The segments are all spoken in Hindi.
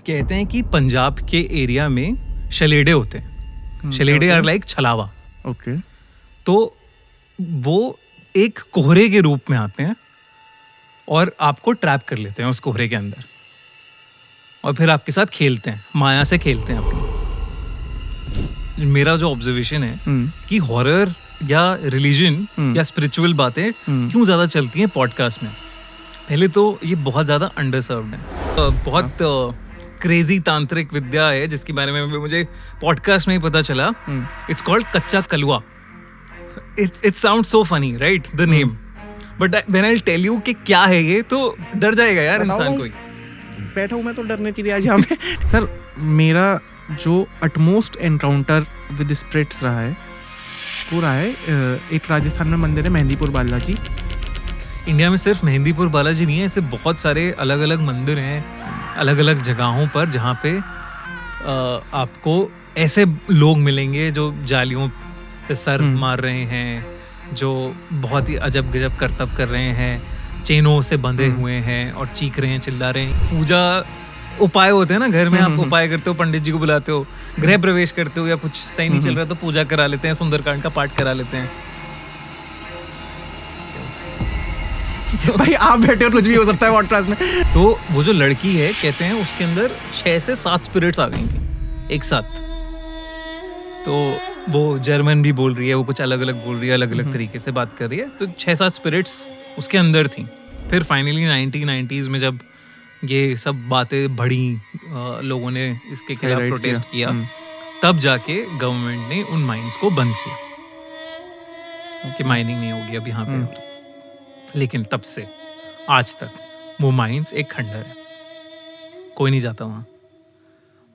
कहते हैं कि पंजाब के एरिया में शलेडे होते हैं. शलेडे आर लाइक छलावा. ओके. तो वो एक कोहरे के रूप में आते हैं और आपको ट्रैप कर लेते हैं उस कोहरे के अंदर और फिर आपके साथ खेलते हैं, माया से खेलते हैं अपनी. मेरा जो ऑब्जर्वेशन है कि हॉरर या रिलीजन या स्पिरिचुअल बातें क्यों ज्यादा चलती हैं पॉडकास्ट में. पहले तो ये बहुत ज्यादा अंडरसर्व्ड है. बहुत क्रेजी तांत्रिक विद्या है जिसके बारे में मुझे पॉडकास्ट में ही पता चला. It's called Kachcha Kalwa. It sound so funny right the name, but when I tell you कि क्या है ये तो डर जाएगा यार इंसान. कोई बैठा हूँ मैं तो डरने के लिए आज यहाँ पे. सर मेरा जो अटमोस्ट एनकाउंटर विद स्पिरिट्स रहा है वो रहा है एक राजस्थान में मंदिर है मेहंदीपुर बालाजी. इंडिया में सिर्फ मेहंदीपुर बालाजी नहीं है, ऐसे बहुत सारे अलग अलग मंदिर हैं अलग अलग जगहों पर जहाँ पे आपको ऐसे लोग मिलेंगे जो जालियों से सर मार रहे हैं, जो बहुत ही अजब गजब करतब कर रहे हैं, चेनों से बंधे हुए हैं और चीख रहे हैं, चिल्ला रहे हैं. पूजा उपाय होते हैं ना घर में, आप उपाय करते हो, पंडित जी को बुलाते हो, गृह प्रवेश करते हो या कुछ सही नहीं चल रहा तो पूजा करा लेते हैं, सुंदरकांड का पाठ करा लेते हैं. भाई आप बैठे हो कुछ भी हो सकता है पॉडकास्ट में. तो वो जो लड़की है कहते हैं उसके अंदर 6 से 7 स्पिरिट्स आ गई थी एक साथ. तो वो जर्मन भी बोल रही है, वो कुछ अलग अलग बोल रही है, अलग अलग तरीके से बात कर रही है. तो 6-7 स्पिरिट्स उसके अंदर थी. फिर फाइनली 1990s में जब ये सब बातें बढ़ी, लोगों ने इसके खिलाफ प्रोटेस्ट किया, तब जाके गवर्नमेंट ने उन माइंस को बंद किया कि माइनिंग नहीं होगी अब यहाँ पे. लेकिन तब से आज तक वो माइंस एक खंडर है, कोई नहीं जाता वहाँ.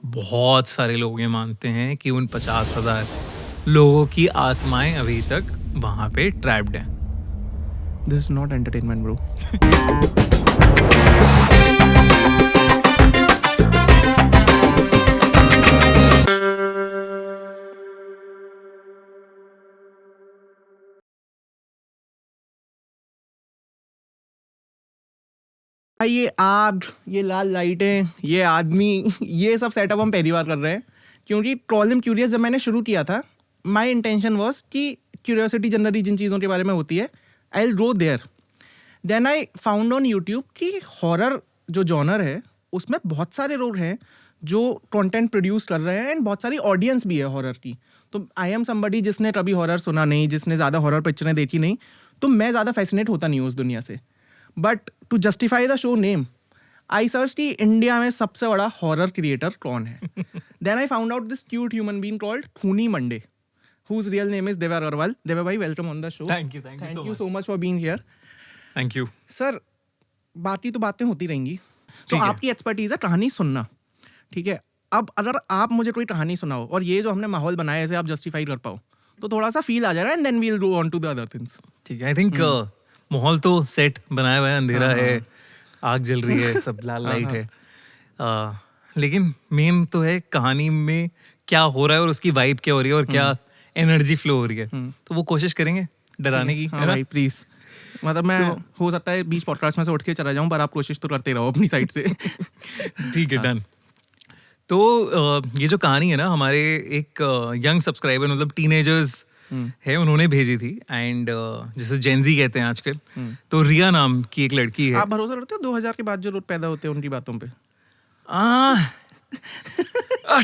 बहुत सारे लोग ये मानते हैं कि उन 50,000 लोगों की आत्माएं अभी तक वहाँ पे ट्रैप्ड हैं. This is not entertainment, bro. ये आग, ये लाल लाइटें, ये आदमी, ये सब सेटअप हम पहली बार कर रहे हैं क्योंकि ट्रॉलिंग क्यूरियस जब मैंने शुरू किया था, माय इंटेंशन वाज कि क्यूरियोसिटी जनरली जिन चीज़ों के बारे में होती है I will go there. Then I found on YouTube कि हॉरर जो जॉनर है उसमें बहुत सारे लोग हैं जो कंटेंट प्रोड्यूस कर रहे हैं एंड बहुत सारी ऑडियंस भी है हॉरर की. तो आई एम समबडी जिसने कभी हॉरर सुना नहीं, जिसने ज़्यादा हॉरर पिक्चरें देखी नहीं, तो मैं ज़्यादा फैसिनेट होता नहीं हूँ उस दुनिया से. But to justify the show name I search कि इंडिया में सबसे बड़ा हॉरर क्रिएटर कौन है. Then I found out this cute human being called Khooni Monday, whose real name is Deva Agarwal. Deva bhai, welcome on the show. Thank you so much for being here. Thank you. Sir बाकी तो बातें होती रहेंगी. तो आपकी एक्सपर्टीज है कहानी सुनना, ठीक है. अब अगर आप मुझे कोई कहानी सुनाओ और ये जो हमने माहौल बनाया है इसे आप जस्टिफाई कर पाओ तो थोड़ा सा फील आ जाएगा and then we will go on to the other things. ठीक है. आई थिंक माहौल तो सेट बनाया हुआ है, अंधेरा है, आग जल रही है, सब लाल लाइट है, लेकिन मेन तो है कहानी में क्या हो रहा है और उसकी वाइब क्या हो रही है और क्या एनर्जी फ्लो हो रही है. तो वो कोशिश करेंगे डराने की. हाँ भाई प्लीज. मतलब मैं हो सकता है बीच पॉडकास्ट में से उठ के चला जाऊं पर आप कोशिश तो करते रहो अपनी साइड से. ठीक है, डन. तो ये जो कहानी है ना, हमारे एक यंग सब्सक्राइबर मतलब टीनेजर्स है, उन्होंने भेजी थी. एंड जैसे जेनजी कहते हैं आजकल, तो रिया नाम की एक लड़की है. आप भरोसा करते हो 2000 के बाद जो लोग पैदा होते हैं उनकी बातों पे?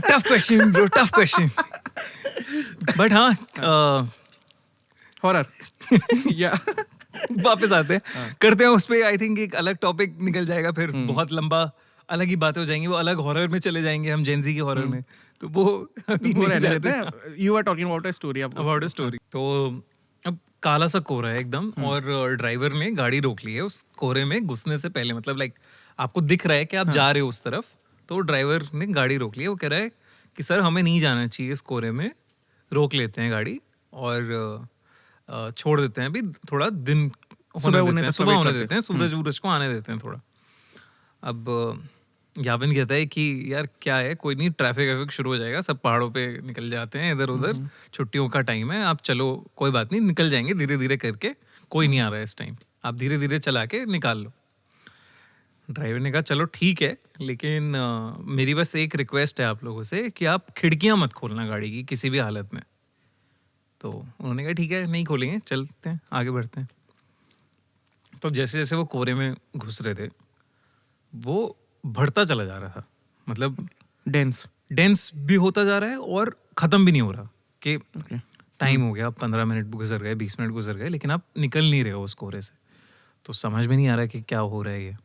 Tough question bro, tough question. But हाँ, हॉरर या वापस आते हैं, करते हैं उस पे. आई थिंक एक अलग टॉपिक निकल जाएगा, फिर बहुत लंबा अलग ही बातें हो जाएंगी, वो अलग हॉरर में चले जाएंगे हम, जेनजी के हॉरर में. तो वो रहने देते हैं. You are talking about a story. तो अब काला सा कोहरा है एकदम और ड्राइवर ने गाड़ी रोक ली है उस कोहरे में घुसने से पहले. मतलब लाइक आपको दिख रहा है कि आप जा रहे हो उस तरफ, तो ड्राइवर ने गाड़ी रोक ली है. वो कह रहा है कि सर हमें नहीं जाना चाहिए इस कोहरे में, रोक लेते हैं गाड़ी और छोड़ देते हैं, अभी थोड़ा दिन सुबह होने देते हैं, सूरज वूरज को आने देते हैं थोड़ा. अब याविन कहता है कि यार क्या है, कोई नहीं, ट्रैफिक शुरू हो जाएगा, सब पहाड़ों पे निकल जाते हैं इधर उधर, छुट्टियों का टाइम है, आप चलो कोई बात नहीं, निकल जाएंगे धीरे धीरे करके, कोई नहीं आ रहा है इस टाइम, आप धीरे धीरे चला के निकाल लो. ड्राइवर ने कहा चलो ठीक है, लेकिन मेरी बस एक रिक्वेस्ट है आप लोगों से कि आप खिड़कियां मत खोलना गाड़ी की किसी भी हालत में। तो उन्होंने कहा ठीक है, नहीं खोलेंगे, चलते हैं आगे बढ़ते हैं। तो जैसे जैसे वो कोहरे में घुस रहे थे वो बढ़ता चला जा रहा था, मतलब डेंस भी होता जा रहा है और ख़त्म भी नहीं हो रहा कि टाइम हो गया, 15 मिनट गुजर गए, 20 मिनट गुजर गए, लेकिन आप निकल नहीं रहे हो उस कोहरे से। तो समझ में नहीं आ रहा कि क्या हो रहा है ये,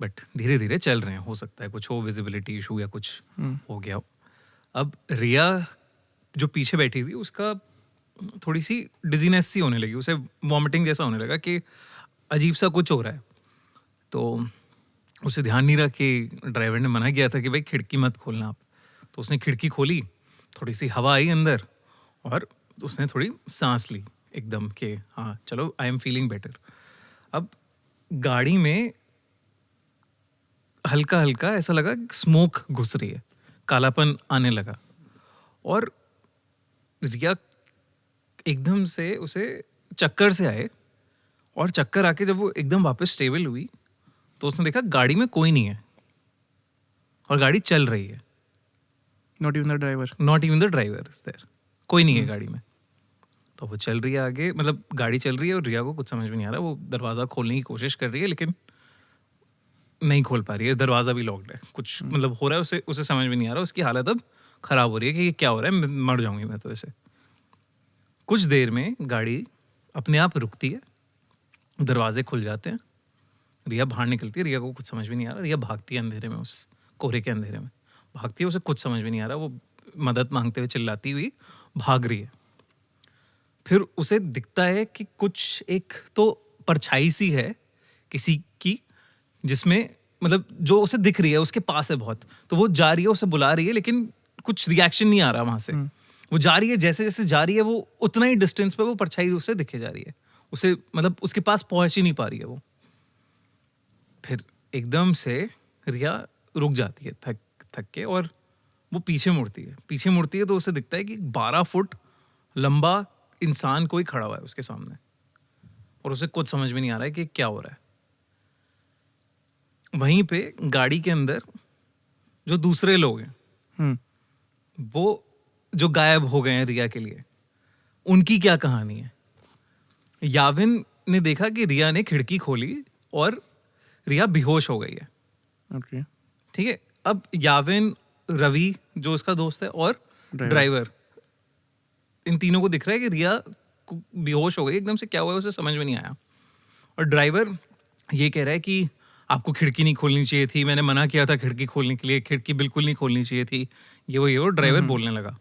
बट धीरे धीरे चल रहे हैं, हो सकता है कुछ हो, विजिबिलिटी इशू या कुछ हो गया हो। अब रिया जो पीछे बैठी थी उसका थोड़ी सी डिजीनेस सी होने लगी, उसे वॉमिटिंग जैसा होने लगा कि अजीब सा कुछ हो रहा है। तो उसे ध्यान नहीं रहा कि ड्राइवर ने मना किया था कि भाई खिड़की मत खोलना आप। तो उसने खिड़की खोली, थोड़ी सी हवा आई अंदर और उसने थोड़ी सांस ली एकदम कि हाँ चलो आई एम फीलिंग बेटर। अब गाड़ी में हल्का हल्का ऐसा लगा स्मोक घुस रही है, कालापन आने लगा और रिया एकदम से उसे चक्कर से आए और चक्कर आके जब वो एकदम वापस स्टेबल हुई तो उसने देखा गाड़ी में कोई नहीं है और गाड़ी चल रही है। Not even the driver is there, कोई नहीं है गाड़ी में। तो वो चल रही है आगे, मतलब गाड़ी चल रही है और रिया को कुछ समझ में नहीं आ रहा, वो दरवाज़ा खोलने की कोशिश कर रही है लेकिन नहीं खोल पा रही है, दरवाज़ा भी लॉक्ड है, कुछ मतलब हो रहा है, उसे समझ में नहीं आ रहा, उसकी हालत अब ख़राब हो रही है कि ये क्या हो रहा है, मर जाऊंगी मैं तो ऐसे। कुछ देर में गाड़ी अपने आप रुकती है, दरवाजे खुल जाते हैं, रिया बाहर निकलती है। रिया को कुछ समझ में नहीं आ रहा, रिया भागती है अंधेरे में, उस कोहरे के अंधेरे में भागती है, उसे कुछ समझ में नहीं आ रहा, वो मदद मांगते हुए चिल्लाती हुई भाग रही है। फिर उसे दिखता है कि कुछ एक तो परछाई सी है किसी की, जिसमें मतलब जो उसे दिख रही है उसके पास है बहुत, तो वो जा रही है, उसे बुला रही है लेकिन कुछ रिएक्शन नहीं आ रहा वहां से। वो जा रही है, जैसे जैसे जा रही है वो उतना ही डिस्टेंस पे वो परछाई उसे दिखे जा रही है, उसे मतलब उसके पास पहुंच ही नहीं पा रही है वो। फिर एकदम से रिया रुक जाती है थक थक के और वो पीछे मुड़ती है तो उसे दिखता है कि 12 फुट लंबा इंसान कोई खड़ा हुआ है उसके सामने और उसे कुछ समझ में नहीं आ रहा है कि क्या हो रहा है। वहीं पे गाड़ी के अंदर जो दूसरे लोग हैं वो जो गायब हो गए हैं रिया के लिए, उनकी क्या कहानी है। याविन ने देखा कि रिया ने खिड़की खोली और रिया बेहोश हो गई है। ओके ठीक है, अब याविन, रवि जो उसका दोस्त है और ड्राइवर, इन तीनों को दिख रहा है कि रिया बेहोश हो गई, एकदम से क्या हुआ है उसे समझ में नहीं आया। और ड्राइवर ये कह रहा है कि आपको खिड़की नहीं खोलनी चाहिए थी, मैंने मना किया था खिड़की खोलने के लिए, खिड़की बिल्कुल नहीं खोलनी चाहिए थी, ये वो ड्राइवर बोलने लगा।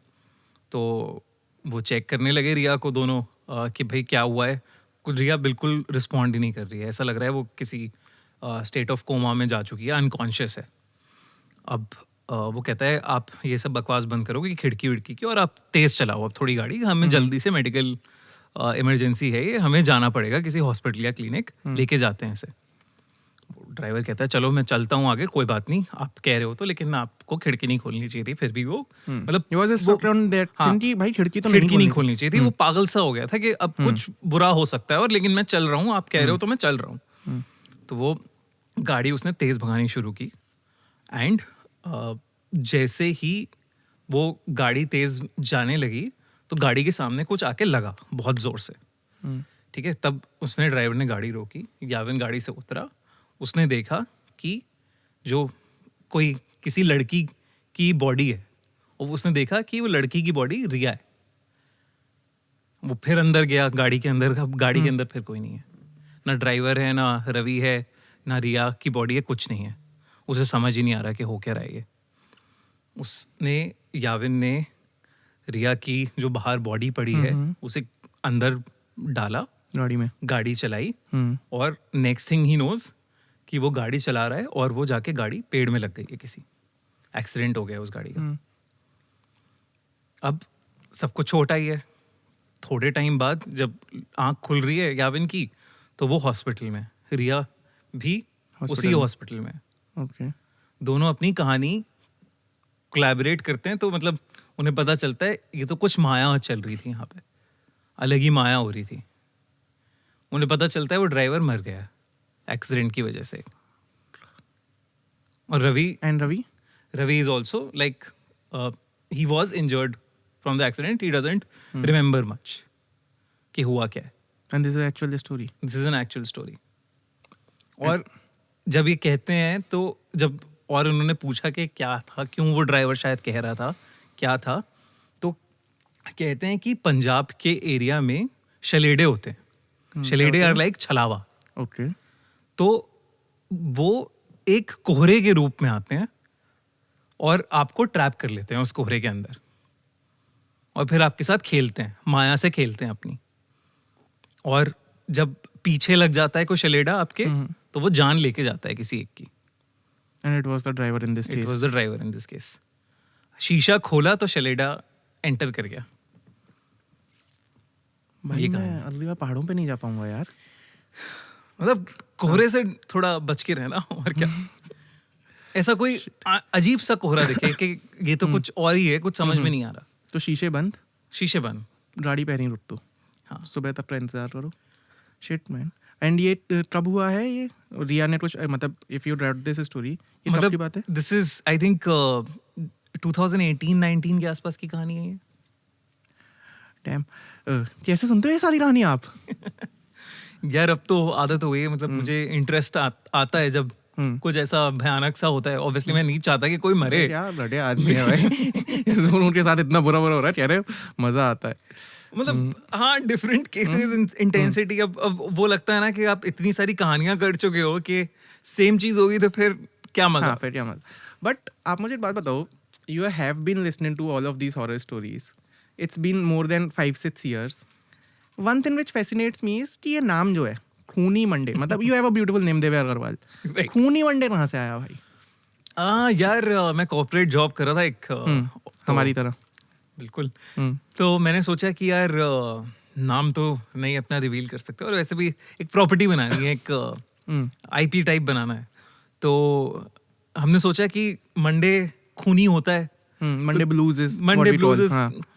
तो वो चेक करने लगे रिया को दोनों कि भाई क्या हुआ है। कुछ रिया बिल्कुल रिस्पॉन्ड ही नहीं कर रही है, ऐसा लग रहा है वो किसी स्टेट ऑफ कोमा में जा चुकी है, अनकॉन्शियस है। अब वो कहता है आप ये सब बकवास बंद करोगे कि खिड़की विड़की की, और आप तेज़ चलाओ अब थोड़ी गाड़ी, हमें जल्दी से मेडिकल इमरजेंसी है ये, हमें जाना पड़ेगा किसी हॉस्पिटल या क्लिनिक, लेके जाते हैं इसे। ड्राइवर कहता है चलो मैं चलता हूँ आगे, कोई बात नहीं, आप कह रहे हो तो, लेकिन आपको खिड़की नहीं खोलनी चाहिए थी। फिर भी वो मतलब भाई खिड़की तो नहीं खोलनी चाहिए थी। वो पागल सा हो गया था कि अब कुछ बुरा हो सकता है और लेकिन मैं चल रहा हूँ, आप कह रहे हो तो मैं चल रहा हूँ। तो वो गाड़ी उसने तेज भगानी शुरू की एंड जैसे ही वो गाड़ी तेज जाने लगी तो गाड़ी के सामने कुछ आके लगा बहुत जोर से। ठीक है, तब उसने, ड्राइवर ने गाड़ी रोकी, याविन गाड़ी से उतरा, उसने देखा कि जो कोई किसी लड़की की बॉडी है और उसने देखा कि वो लड़की की बॉडी रिया है। वो फिर अंदर गया गाड़ी के अंदर, अब गाड़ी के अंदर फिर कोई नहीं है, ना ड्राइवर है, ना रवि है, ना रिया की बॉडी है, कुछ नहीं है। उसे समझ ही नहीं आ रहा कि हो क्या रहा है ये। उसने, याविन ने रिया की जो बाहर बॉडी पड़ी है उसे अंदर डाला गाड़ी में, गाड़ी चलाई और नेक्स्ट थिंग ही नोज कि वो गाड़ी चला रहा है और वो जाके गाड़ी पेड़ में लग गई है, किसी एक्सीडेंट हो गया उस गाड़ी का। अब सबको चोट आई है। थोड़े टाइम बाद जब आंख खुल रही है याविन की तो वो हॉस्पिटल में, रिया भी उसी हॉस्पिटल में। ओके, दोनों अपनी कहानी कोलैबोरेट करते हैं, तो मतलब उन्हें पता चलता है ये तो कुछ माया चल रही थी यहाँ पे, अलग ही माया हो रही थी। उन्हें पता चलता है वो ड्राइवर मर गया एक्सीडेंट की वजह से। और Ravi And Ravi? is also like he was injured from the accident. He doesn't remember much कि हुआ क्या है. And this is actually the story. This is an actual story. और जब ये कहते हैं तो जब और उन्होंने पूछा कि क्या था, क्यों वो ड्राइवर शायद कह रहा था क्या था, तो कहते हैं कि पंजाब के एरिया में शलेडे होते हैं. शलेडे आर लाइक छलावा. Okay. तो वो एक कोहरे के रूप में आते हैं और आपको ट्रैप कर लेते हैं उस कोहरे के अंदर और फिर आपके साथ खेलते हैं, माया से खेलते हैं अपनी. और जब पीछे लग जाता है कोई शलेडा आपके तो वो जान लेके जाता है किसी एक की. And it was the driver in this it case. Was the driver in this case. शीशा खोला तो शलेडा एंटर कर गया. भाई ये मैं कहानी है. अगली बार पहाड़ों पे नहीं जा पाऊंगा यार. मतलब कोहरे से थोड़ा बच के रहना और क्या. ऐसा कोई अजीब सा कोहरा दिखे कि ये तो कुछ और ही है, कुछ समझ में नहीं आ रहा. तो शीशे बंद, शीशे बंद. गाड़ी पैर ही रुक तो. हाँ. सुबह तक का इंतजार करो. Shit man. एंड ये कब हुआ है ये? रिया ने कुछ मतलब if you read this story, ये कब की बात है? दिस इज आई थिंक 2018-19 के आसपास की कहानी है ये. डैम. कैसे सुनते हो ये सारी कहानी आप? यार अब तो आदत हो गई है. मतलब मुझे इंटरेस्ट आता है जब कुछ ऐसा भयानक सा होता है. ऑब्वियसली मैं नहीं चाहता कि कोई मरे. क्या बड़े आदमी है भाई. उनके साथ इतना बुरा बुरा हो रहा है, कह रहे हो मजा आता है. मतलब हाँ, डिफरेंट केसेस, इंटेंसिटी. अब वो लगता है ना कि आप इतनी सारी कहानियां कर चुके हो कि सेम चीज होगी तो फिर क्या मजा. हाँ, फिर क्या मजा. बट आप मुझे एक बात बताओ, you have been listening to all of these horror stories. It's been more than 5-6 years. One thing which fascinates me is कि ये नाम जो है खूनी मंडे, मतलब you have a beautiful name Dev Agarwal. Right. Khooni Monday कहाँ से आया भाई? यार मैं कॉर्पोरेट जॉब कर रहा था एक हमारी तरह. बिल्कुल. तो मैंने सोचा कि यार नाम तो नहीं अपना रिवील कर सकते और वैसे भी एक प्रॉपर्टी बनानी है, एक आईपी टाइप बनाना है. तो हमने सोचा कि मंडे खूनी होता है. Monday blues is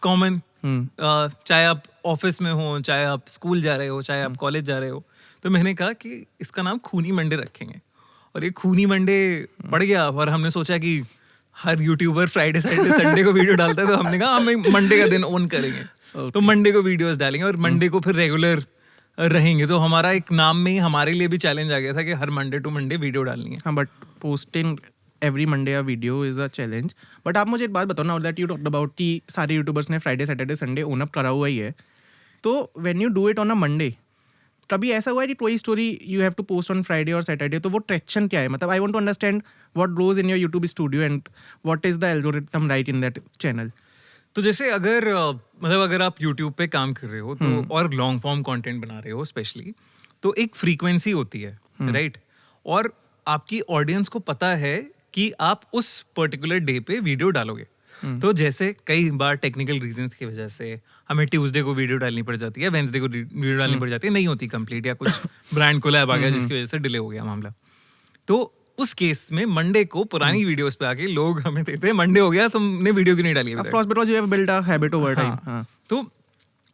common. चाहे आप ऑफिस में हो, चाहे आप स्कूल जा रहे हो, चाहे आप कॉलेज जा रहे हो. तो मैंने कहा कि इसका नाम खूनी मंडे रखेंगे. और ये खूनी मंडे पड़ गया और हमने सोचा कि हर यूट्यूबर फ्राइडे सैटरडे संडे को वीडियो डालता है, तो हमने कहा हम मंडे का दिन ओन करेंगे. तो मंडे को वीडियोस डालेंगे और मंडे को फिर रेगुलर रहेंगे. तो हमारा एक नाम में ही हमारे लिए भी चैलेंज आ गया था कि हर मंडे टू मंडे वीडियो डालनी है. हाँ, but posting every Monday a video is a challenge. But आप मुझे एक बात बताओ ना, दैट यू टॉक्ड अबाउट कि सारे यूट्यूबर्स ने Friday Saturday Sunday own up करा हुआ ही है. तो when you do it on a Monday, कभी ऐसा हुआ है कि कोई story you have to post on Friday और सैटरडे, तो वो ट्रैक्शन क्या है? मतलब I want to understand what goes in your YouTube studio and what is the algorithm right in that channel. तो जैसे अगर मतलब अगर आप यूट्यूब पे काम कर रहे हो तो और लॉन्ग फॉर्म कंटेंट बना रहे हो स्पेशली, तो एक फ्रीक्वेंसी होती है, राइट? और आपकी ऑडियंस को पता है कि आप उस पर्टिकुलर डे पे वीडियो डालोगे. तो जैसे कई बार टेक्निकल रीजंस की वजह से हमें ट्यूसडे को वीडियो डालनी पड़ जाती है, वेंसडे को वीडियो डालनी पड़ जाती है, नहीं होती कंप्लीट, या कुछ ब्रांड कोलैब आ गया जिसकी वजह से डिले हो गया मामला. तो उस केस में मंडे को पुरानी वीडियोस पे आके लोग हमें देते हैं मंडे हो गया, तुमने वीडियो क्यों नहीं डाली अभी तक? Of course, because you have built a habit over time. हाँ. तो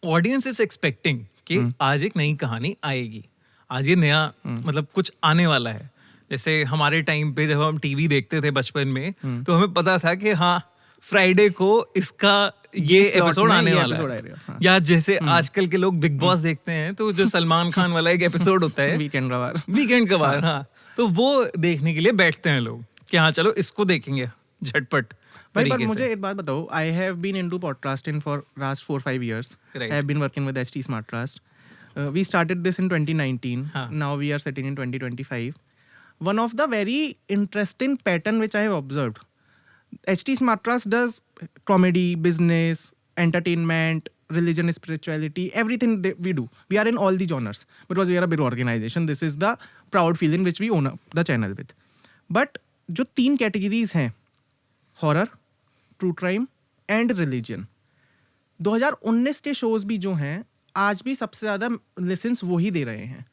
ऑडियंस इज एक्सपेक्टिंग कि आज एक नई कहानी आएगी, आज ये नया मतलब कुछ आने वाला है. जैसे हमारे टाइम पे जब हम टीवी देखते थे बचपन में, तो हमें पता था कि हाँ फ्राइडे को इसका ये एपिसोड आने वाला है. हाँ. या जैसे आजकल के लोग बिग बॉस देखते हैं, तो जो सलमान खान वाला एक एपिसोड होता है वीकेंड का बार, हाँ, तो वो देखने के लिए बैठते हैं लोग कि हाँ चलो इसको देखेंगे झटपट. भाई पर मुझे एक बात बताओ, I have been into podcasting for last 4-5 years. Right. I have been working with HT Smartcast. We started this in 2019. हाँ. Now we are sitting in 2025. One of the very interesting pattern which I have observed, HT Smartcast does comedy, business, entertainment, religion, spirituality, everything that we do. We are in all the genres because we are a big organization. This is the proud feeling which we own up the channel with. But जो 3 categories हैं, horror, true crime and religion, 2019 के शोज भी जो हैं आज भी सबसे ज़्यादा लिसन्स वो ही दे रहे हैं.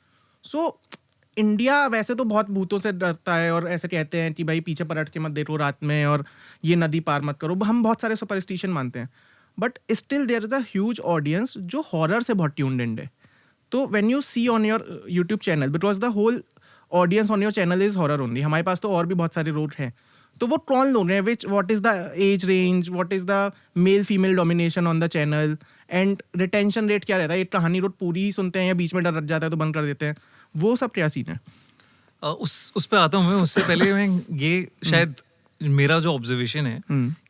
सो इंडिया वैसे तो बहुत भूतों से डरता है और ऐसे कहते हैं कि भाई पीछे पलट के मत देखो रात में और ये नदी पार मत करो. हम बहुत सारे सुपरस्टिशन मानते हैं, but still there is a huge audience जो हॉरर से बहुत ट्यून्ड इन है. तो when you see on your YouTube channel, because the whole audience on your channel is horror only, हमारे पास तो और भी बहुत सारे रोड हैं, तो वो ट्रोल हो रहे हैं which what is the age range, what is the male female domination on the channel, and retention rate क्या रहता है, ये कहानी रोड पूरी ही सुनते हैं या बीच में डर जाता है तो बंद कर देते हैं, वो सब क्या सीन है? उस पे आता हूँ मैं। उससे पहले मैं ये शायद मेरा जो ऑब्जर्वेशन है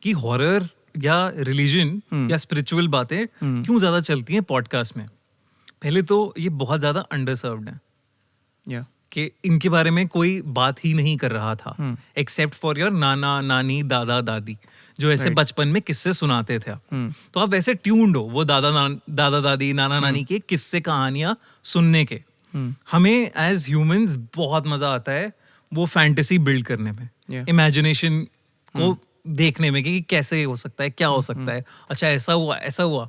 कि हॉरर या रिलीजन या स्पिरिचुअल बातें क्यों ज्यादा चलती हैं पॉडकास्ट में। पहले तो ये बहुत ज्यादा अंडरसर्व्ड है या कि इनके बारे में कोई बात ही नहीं कर रहा था एक्सेप्ट फॉर योर नाना नानी दादा दादी, जो ऐसे बचपन में किस्से सुनाते थे आप। तो आप वैसे ट्यून्ड हो वो दादा दादी नाना नानी के किस्से कहानियां सुनने के। हमें एज ह्यूमंस बहुत मजा आता है वो फैंटेसी बिल्ड करने में, इमेजिनेशन को देखने में कि कैसे हो सकता है, क्या हो सकता है, अच्छा ऐसा हुआ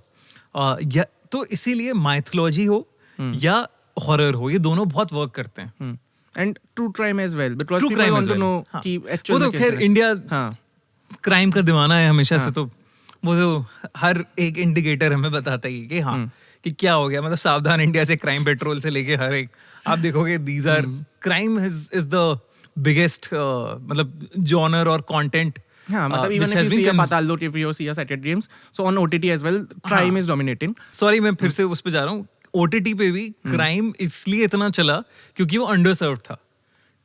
या तो इसीलिए माइथोलॉजी हो या हॉरर हो, ये दोनों बहुत वर्क करते हैं। And true crime as well, because True people crime want as to well. No हाँ. कि वो एक्चुअल तो खैर इंडिया क्राइम का दीवाना है हमेशा से, तो वो जो हर एक इंडिकेटर हमें बताता है कि हाँ कि क्या हो गया। मतलब सावधान इंडिया से क्राइम पेट्रोल से लेके हर एक आप देखोगे these are crime is the biggest मतलब जॉनर और कंटेंट। हाँ, मतलब even if you see a Patal Lok, if you see a Sacred Games, so on OTT as well, crime is dominating. Sorry मैं फिर से उस पे जा रहा हूँ। OTT पे भी क्राइम इसलिए इतना चला क्योंकि वो अंडरसर्व था।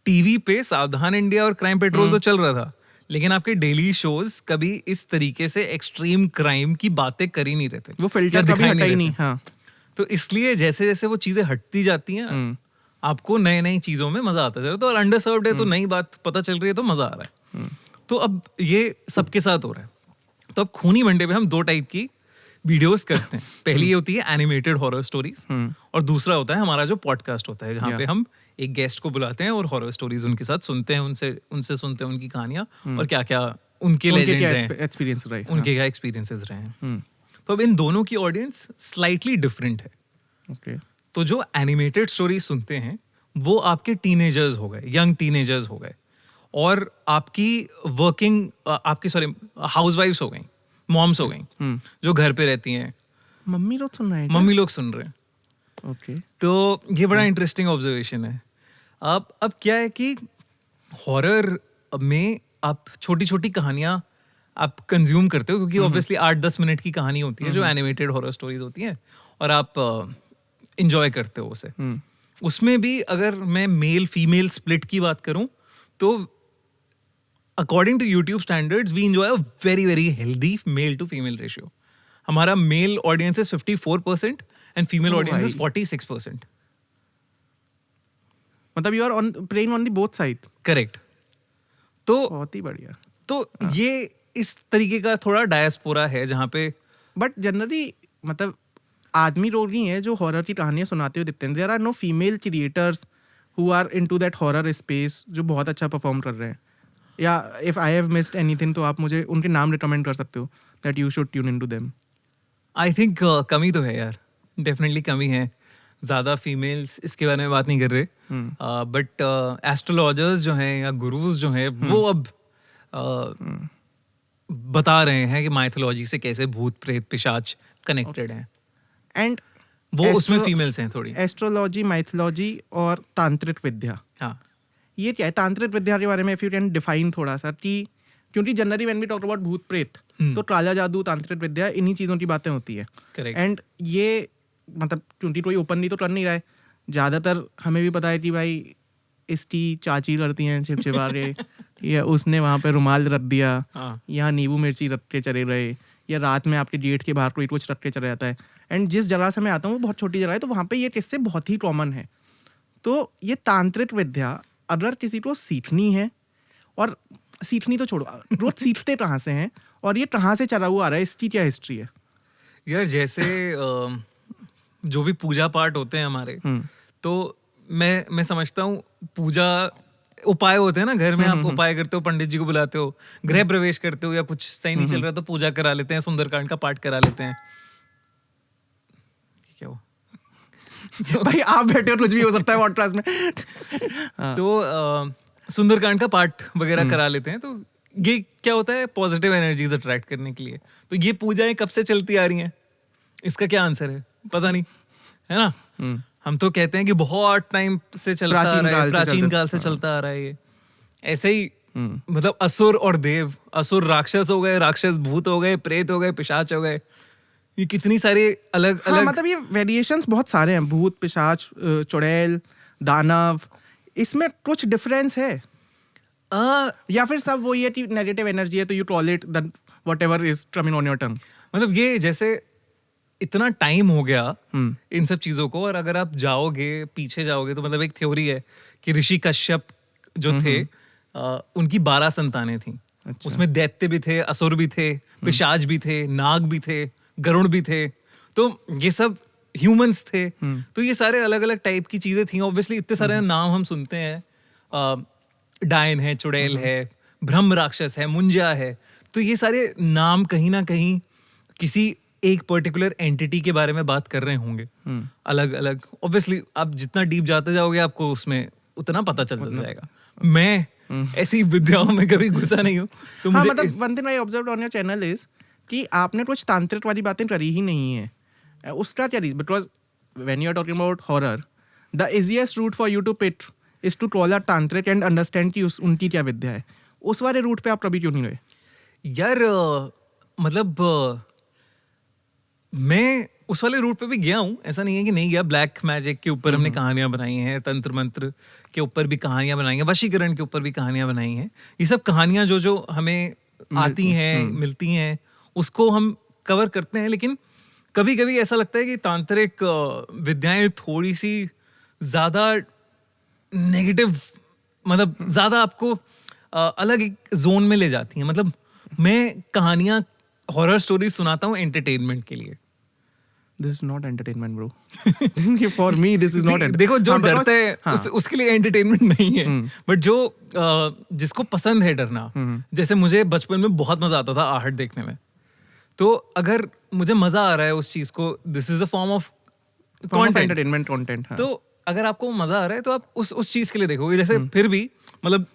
टीवी पे सावधान इंडिया और क्राइम पेट्रोल तो चल रहा था, लेकिन आपके डेली शोज कभी इस तरीके से एक्सट्रीम क्राइम की बातें कर ही नहीं रहे थे, वो फिल्टर कभी हटा ही नहीं। हाँ, तो इसलिए जैसे जैसे वो चीजें हटती जाती हैं आपको नई नई चीजों में मजा आता है। तो अंडरसर्व्ड है तो नई बात पता चल रही है तो मजा आ रहा है। तो अब ये सबके साथ हो रहा है। तो अब खूनी मंडे पे हम दो टाइप की वीडियोस करते हैं। पहली ये होती है एनिमेटेड हॉरर स्टोरीज और दूसरा होता है हमारा जो पॉडकास्ट होता है, जहाँ पे हम एक गेस्ट को बुलाते हैं और हॉरर स्टोरीज उनके साथ सुनते हैं, उनसे सुनते हैं उनकी कहानियां और क्या क्या उनके लेजेंड्स हैं, एक्सपीरियंस रहे, उनके क्या एक्सपीरियंसेस रहे हैं। तो अब इन दोनों की ऑडियंस स्लाइटली डिफरेंट है। ओके, तो जो एनिमेटेड स्टोरीज सुनते हैं वो आपके टीनेजर्स हो गए, यंग टीनेजर्स हो गए, और आपकी वर्किंग आपकी हाउसवाइफ्स हो गई, मॉम्स हो गई जो घर पे रहती हैं। मम्मी लोग सुन रहे हैं, मम्मी लोग सुन रहे हैं। ओके, तो ये बड़ा इंटरेस्टिंग ऑब्जर्वेशन है। अब क्या है कि हॉरर में आप छोटी छोटी कहानियां आप कंज्यूम करते हो क्योंकि ऑब्वियसली 8-10 मिनट की कहानी होती है जो एनिमेटेड हॉरर स्टोरीज होती हैं, और आप इंजॉय करते हो उसे। उसमें भी अगर मैं मेल फीमेल स्प्लिट की बात करूं तो according to YouTube standards we enjoy a very very healthy male to female ratio. हमारा male audience is 54% and female audience is 46%। मतलब you are on playing on the both side. Correct. तो बहुत ही बढ़िया। तो ये इस तरीके का थोड़ा डायस्पोरा है जहाँ पे, बट जनरली मतलब आदमी लोग ही हैं जो हॉरर की कहानियां सुनाते हुए दिखते हैं। There are no female creators who are into that horror space जो बहुत अच्छा परफॉर्म कर रहे हैं। या if I have missed anything तो आप मुझे उनके नाम रिकमेंड कर सकते हो that you should tune into them. I think कमी तो है यार, डेफिनेटली कमी है। ज़्यादा फीमेल्स इसके बारे में बात नहीं कर रहे, बट एस्ट्रोलॉजर्स जो हैं या गुरुज जो हैं वो अब बता रहे हैं कि माइथोलॉजी से कैसे भूत प्रेत पिशाच कनेक्टेड हैं, एंड वो उसमें फीमेल्स हैं थोड़ी। एस्ट्रोलॉजी, माइथोलॉजी और तांत्रिक विद्या, हाँ, ये क्या है? तांत्रिक विद्या के बारे में इफ यू कैन डिफाइन थोड़ा सा, कि क्योंकि generally when we talk about भूत प्रेत तो काला जादू, तांत्रिक विद्या, इन्हीं चीज़ों की बातें होती है। करेक्ट। एंड ये मतलब क्योंकि कोई ओपनली तो कर नहीं रहा है, ज़्यादातर हमें भी पता है कि भाई इसकी चाची करती हैं चिपचिपा के या उसने वहाँ पे रुमाल रख दिया, यहाँ नींबू मिर्ची रख के चले गए, या रात में आपके गेट के बाहर कोई कुछ रख के चला जाता है। एंड जिस जगह से मैं आता हूँ वो बहुत छोटी जगह है, तो वहाँ पे ये किस्से बहुत ही कॉमन है। तो ये तांत्रिक विद्या अगर किसी को सीखनी है, और सीखनी तो छोड़ो, रोज सीखते कहाँ से हैं और ये कहाँ से चला हुआ आ रहा है, इसकी क्या हिस्ट्री है? यार जैसे जो भी पूजा पाठ होते हैं हमारे, तो मैं समझता हूँ पूजा उपाय होते हैं ना, घर में आप उपाय करते हो, पंडित जी को बुलाते हो, गृह प्रवेश करते हो, या कुछ सही नहीं चल रहा तो पूजा करा लेते हैं, सुंदरकांड का पाठ करा लेते हैं। क्या हो भाई आप बैठे हो, कुछ भी हो सकता है पॉडकास्ट में। तो सुंदरकांड का पाठ वगैरह करा लेते हैं। तो ये क्या होता है, पॉजिटिव एनर्जीज अट्रैक्ट करने के लिए। तो ये पूजाएं कब से चलती आ रही हैं, इसका क्या आंसर है पता नहीं, है ना। हम तो कहते हैं कि बहुत टाइम से चलता आ रहा है, प्राचीन काल से हाँ। चलता आ रहा है ये। ऐसे ही मतलब असुर और देव, असुर राक्षस हो गए, राक्षस भूत हो गए, प्रेत हो गए, पिशाच हो गए, ये कितनी सारी अलग हाँ, अलग। मतलब ये वेरिएशंस बहुत सारे हैं, भूत, पिशाच, चुड़ैल, दानव, इसमें कुछ डिफरेंस है या फिर सब वही है कि नेगेटिव एनर्जी है तो you call it the whatever is coming on your tongue? मतलब ये जैसे इतना टाइम हो गया इन सब चीजों को, और अगर आप जाओगे पीछे जाओगे तो मतलब एक थ्योरी है कि ऋषि कश्यप जो थे उनकी 12 संतानें थी। अच्छा। उसमें दैत्य भी थे, असुर भी थे, पिशाच भी थे, नाग भी थे, गरुड़ भी थे, तो ये सब ह्यूमंस थे। तो ये सारे अलग अलग टाइप की चीजें थी। ऑब्वियसली इतने सारे नाम हम सुनते हैं, डायन है, चुड़ैल है, ब्रह्म राक्षस है, मुंजा है, तो ये सारे नाम कहीं ना कहीं किसी एक पर्टिकुलर एंटिटी के बारे में बात कर रहे होंगे अलग अलग। ऑब्वियसली आप जितना डीप जाते जाओगे आपको उसमें उतना पता चलता जाएगा। मैं ऐसी विद्याओं में कभी घुसा नहीं हूँ, तो हाँ, मुझे मतलब one thing I observed on your channel is कि आपने कुछ तांत्रिक वाली बातें करी ही नहीं है। उसका क्या reason? Because when you are talking about horror, the easiest route for you to pit is to call our tantrik and understand कि उनकी क्या विद्या है। उस वाले रूट पे आप कभी क्यों नहीं गए? यार मतलब मैं उस वाले रूट पे भी गया हूँ, ऐसा नहीं है कि नहीं गया। ब्लैक मैजिक के ऊपर हमने कहानियां बनाई हैं, तंत्र मंत्र के ऊपर भी कहानियां बनाई हैं, वशीकरण के ऊपर भी कहानियां बनाई हैं। ये सब कहानियां जो जो हमें आती हैं, मिलती हैं, उसको हम कवर करते हैं। लेकिन कभी कभी ऐसा लगता है कि तांत्रिक विद्याएं थोड़ी सी ज्यादा नेगेटिव, मतलब ज्यादा आपको अलग एक जोन में ले जाती हैं। मतलब मैं कहानियां, हॉरर स्टोरीज सुनाता हूँ एंटरटेनमेंट के लिए। This is not entertainment bro. For me this is not. देखो जो डरता है उसके लिए एंटरटेनमेंट नहीं है, बट जो जिसको पसंद है डरना, जैसे मुझे बचपन में बहुत मजा आता था आहट देखने में, तो अगर मुझे मजा आ रहा है उस चीज को, this is a form of entertainment content. तो अगर आपको मजा आ रहा है तो आप उस चीज के लिए देखोगे। जैसे फिर भी मतलब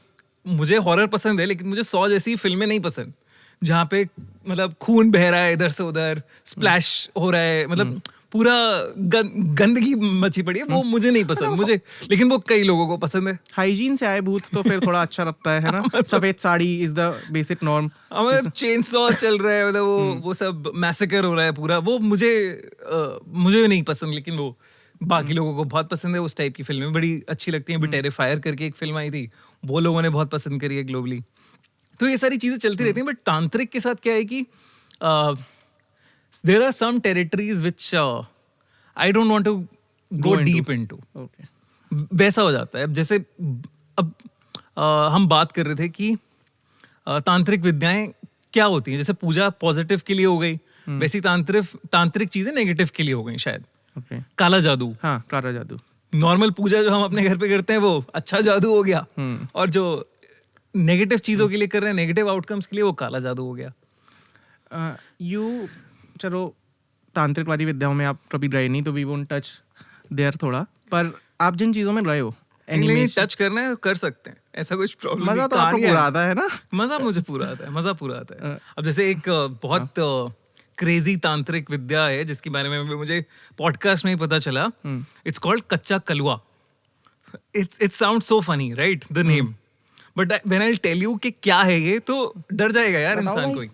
मुझे हॉरर पसंद है, लेकिन मुझे 100 जैसी फिल्में नहीं पसंद जहाँ पे मतलब खून बह रहा है इधर से उधर, स्प्लैश हो रहा है, मतलब पूरा गंदगी मची पड़ी है, वो मुझे नहीं पसंद। मुझे, लेकिन वो कई लोगों को पसंद है। हाइजीन से आए भूत तो फिर थोड़ा अच्छा लगता है ना। सफेद sari is the basic norm. मतलब चेन सॉ चल रहा है, मतलब वो सब मैसेकर हो रहा है पूरा, वो मुझे नहीं पसंद। लेकिन वो बाकी लोगों को बहुत पसंद है। उस टाइप की फिल्में बड़ी अच्छी लगती हैं। टेरिफायर करके एक फिल्म आई थी, वो लोगों ने बहुत पसंद करी है ग्लोबली। तो ये सारी चीजें चलती रहती हैं। बट तांत्रिक के साथ क्या है कि there are some territories which I don't want to go deep into. वैसा हो जाता है। अब जैसे अब हम बात कर रहे थे कि तांत्रिक विद्याएं क्या होती हैं। जैसे पूजा पॉजिटिव के लिए हो गई, वैसी तांत्रिक चीजें नेगेटिव के लिए हो गई शायद। काला जादू, हाँ, काला जादू। नॉर्मल पूजा जो हम अपने घर पे करते हैं वो अच्छा जादू हो गया, और जो नेगेटिव चीजों के लिए कर रहे हैं, नेगेटिव आउटकम्स के लिए, वो काला जादू हो गया। चलो तांत्रिक वाली विद्याओं में आप कभी रहे नहीं तो वी वोंट टच देयर थोड़ा, पर आप जिन चीजों में रहे हो, एनिमेशन टच करना है तो कर सकते हैं, ऐसा कुछ प्रॉब्लम नहीं। मजा तो आपको पूरा आता है ना? मजा मुझे पूरा आता है, मजा पूरा आता है। अब जैसे एक बहुत क्रेजी तांत्रिक विद्या है जिसके बारे में मुझे पॉडकास्ट में ही पता चला। It's called Kachcha Kalwa. It sound so funny, right, the name, but when I tell you कि क्या है ये, तो डर जाएगा यार इंसान। कोई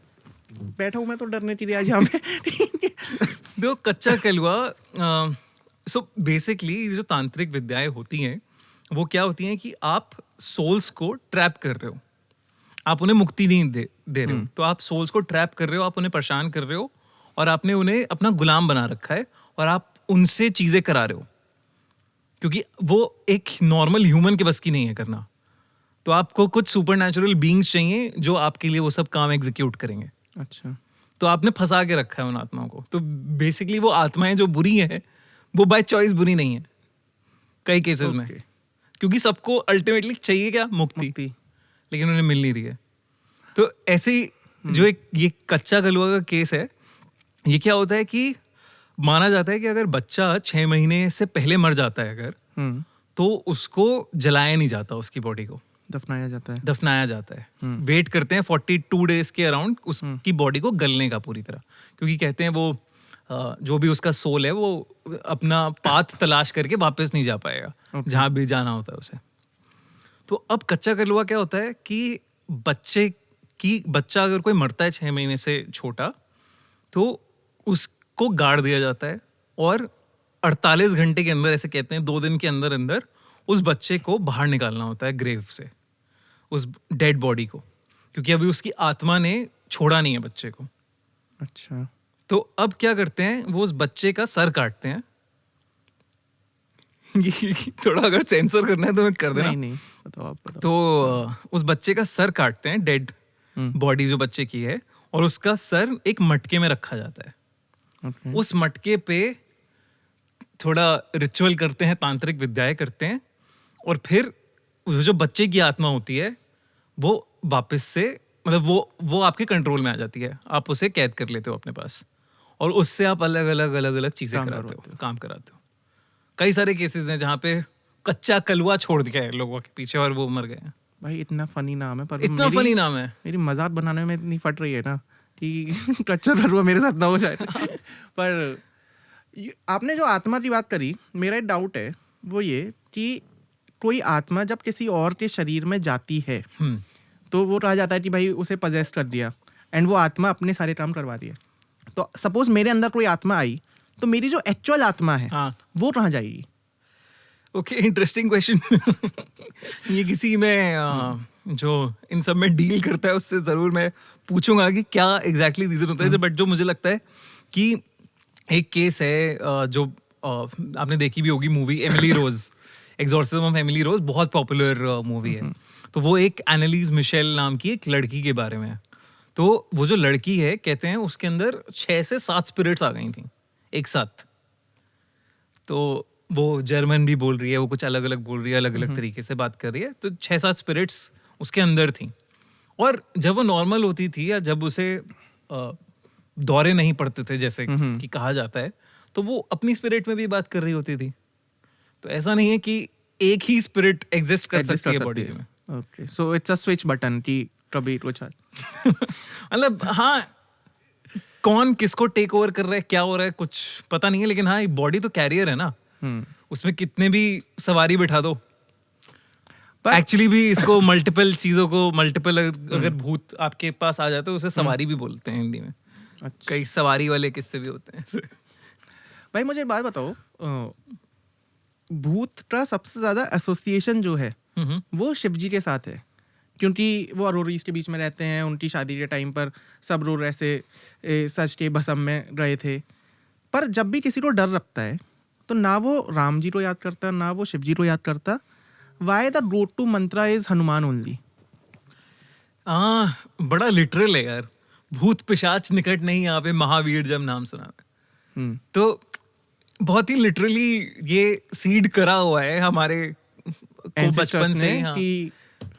बैठा हूं मैं तो डरने के लिए आज यहाँ पे। दो कच्चा कलवा। सो बेसिकली जो तांत्रिक विद्याएं होती हैं वो क्या होती हैं कि आप सोल्स को ट्रैप कर रहे हो, आप उन्हें मुक्ति नहीं दे रहे हो। तो आप सोल्स को ट्रैप कर रहे हो, आप उन्हें परेशान कर रहे हो, और आपने उन्हें अपना गुलाम बना रखा है, और आप उनसे चीजें करा रहे हो, क्योंकि वो एक नॉर्मल ह्यूमन के बस की नहीं है करना। तो आपको कुछ सुपरनैचुरल बीइंग्स चाहिए जो आपके लिए वो सब काम एग्जीक्यूट करेंगे। अच्छा। तो आपने फंसा के रखा है उन आत्माओं को। तो बेसिकली वो आत्माएं जो बुरी हैं वो बाय चॉइस बुरी नहीं है कई केसेस में, क्योंकि सबको अल्टीमेटली चाहिए क्या? मुक्ति, लेकिन उन्हें मिल नहीं रही है। तो ऐसे ही जो एक ये कच्चा कलवा का केस है, ये क्या होता है कि माना जाता है कि अगर बच्चा 6 महीने से पहले मर जाता है अगर, तो उसको जलाया नहीं जाता, उसकी बॉडी को दफनाया जाता है। वेट करते हैं 42 डेज के अराउंड उसकी बॉडी को गलने का पूरी तरह, क्योंकि कहते हैं वो जो भी उसका सोल है वो अपना पाथ तलाश करके वापस नहीं जा पाएगा जहाँ भी जाना होता है उसे। तो अब कच्चा कलवा क्या होता है कि बच्चा अगर कोई मरता है 6 महीने से छोटा तो उसको गाड़ दिया जाता है और 48 घंटे के अंदर, ऐसे कहते हैं 2 दिन के अंदर अंदर उस बच्चे को बाहर निकालना होता है ग्रेव से, उस डेड बॉडी को, क्योंकि अभी उसकी आत्मा ने छोड़ा नहीं है बच्चे को। अच्छा। तो अब क्या करते हैं, वो उस बच्चे का सर काटते हैं। थोड़ा अगर सेंसर करना है तो मैं कर देना। नहीं बताओ, आप बताओ। तो उस बच्चे का सर काटते हैं, डेड बॉडी जो बच्चे की है, और उसका सर एक मटके में रखा जाता है। Okay. उस मटके पे थोड़ा रिचुअल करते हैं, तांत्रिक विद्याएं करते हैं, और फिर जो बच्चे की आत्मा होती है वो वापस से, मतलब वो आपके कंट्रोल में आ जाती है, आप उसे कैद कर लेते हो अपने पास, और उससे आप अलग अलग चीजें काम कराते हो। कई सारे केसेस हैं जहाँ पे कच्चा कलवा छोड़ दिया है लोगों के पीछे और वो मर गए हैं। भाई इतना फनी नाम है, पर इतना फनी नाम है, मेरी मजाक बनाने में इतनी फट रही है ना कि कच्चा कलवा मेरे साथ ना हो जाए। पर आपने जो आत्मा की बात करी, मेरा एक डाउट है वो ये कि कोई आत्मा जब किसी और के शरीर में जाती है तो वो कहा जाता है कि भाई उसे पजेस्ट कर दिया, एंड वो आत्मा अपने सारे काम करवा रही है। तो सपोज मेरे अंदर कोई आत्मा आई तो मेरी जो एक्चुअल आत्मा है वो कहाँ जाएगी? Okay, interesting question. ये किसी में जो इन सब में डील करता है उससे जरूर मैं पूछूंगा कि क्या एग्जैक्टली रीजन होता है। बट जो मुझे लगता है कि एक केस है जो आपने देखी भी होगी movie Emily Rose, exorcism of Emily Rose, बहुत पॉपुलर मूवी है। तो वो एक एनालिस मिशेल नाम की एक लड़की के बारे में है। तो वो जो लड़की है, कहते हैं उसके अंदर 6 से 7 स्पिरिट्स आ गई थी एक साथ। तो वो जर्मन भी बोल रही है, वो कुछ अलग अलग बोल रही है, अलग अलग तरीके से बात कर रही है। तो 6-7 स्पिरिट्स उसके अंदर थी, और जब वो नॉर्मल होती थी या जब उसे दौरे नहीं पड़ते थे जैसे कि कहा जाता है, तो वो अपनी स्पिरिट में भी बात कर रही होती थी। तो ऐसा नहीं है कि एक ही स्पिरिट एग्जिस्ट कर सकती है बॉडी में। Okay, so it's a switch button कि कभी कुछ मतलब हाँ, कौन किसको टेक ओवर कर रहा है, क्या हो रहा है, कुछ पता नहीं है। लेकिन हाँ, बॉडी तो कैरियर है ना, उसमें कितने भी सवारी बिठा दो। एक्चुअली भी इसको मल्टीपल चीजों को, मल्टीपल अगर भूत आपके पास आ जाते हैं उसे सवारी भी बोलते हैं हिंदी में। अच्छा। कई सवारी वाले किस्से भी होते हैं। भाई मुझे एक बात बताओ, भूत का सबसे ज्यादा एसोसिएशन जो है वो शिव जी के साथ है, क्योंकि वो अरोरीज के बीच में रहते हैं। उनकी शादी के टाइम पर सब लोग ऐसे सच के भस्म में रहे थे। पर जब भी किसी को डर लगता है तो ना वो राम जी को याद करता, ना वो शिव जी को याद करता। Why the go to mantra is Hanuman only? बड़ा लिटरल है यार। भूत पिशाच निकट नहीं यहाँ पे, महावीर जब नाम सुना। तो बहुत ही लिटरली ये सीड करा हुआ है हमारे बचपन से कि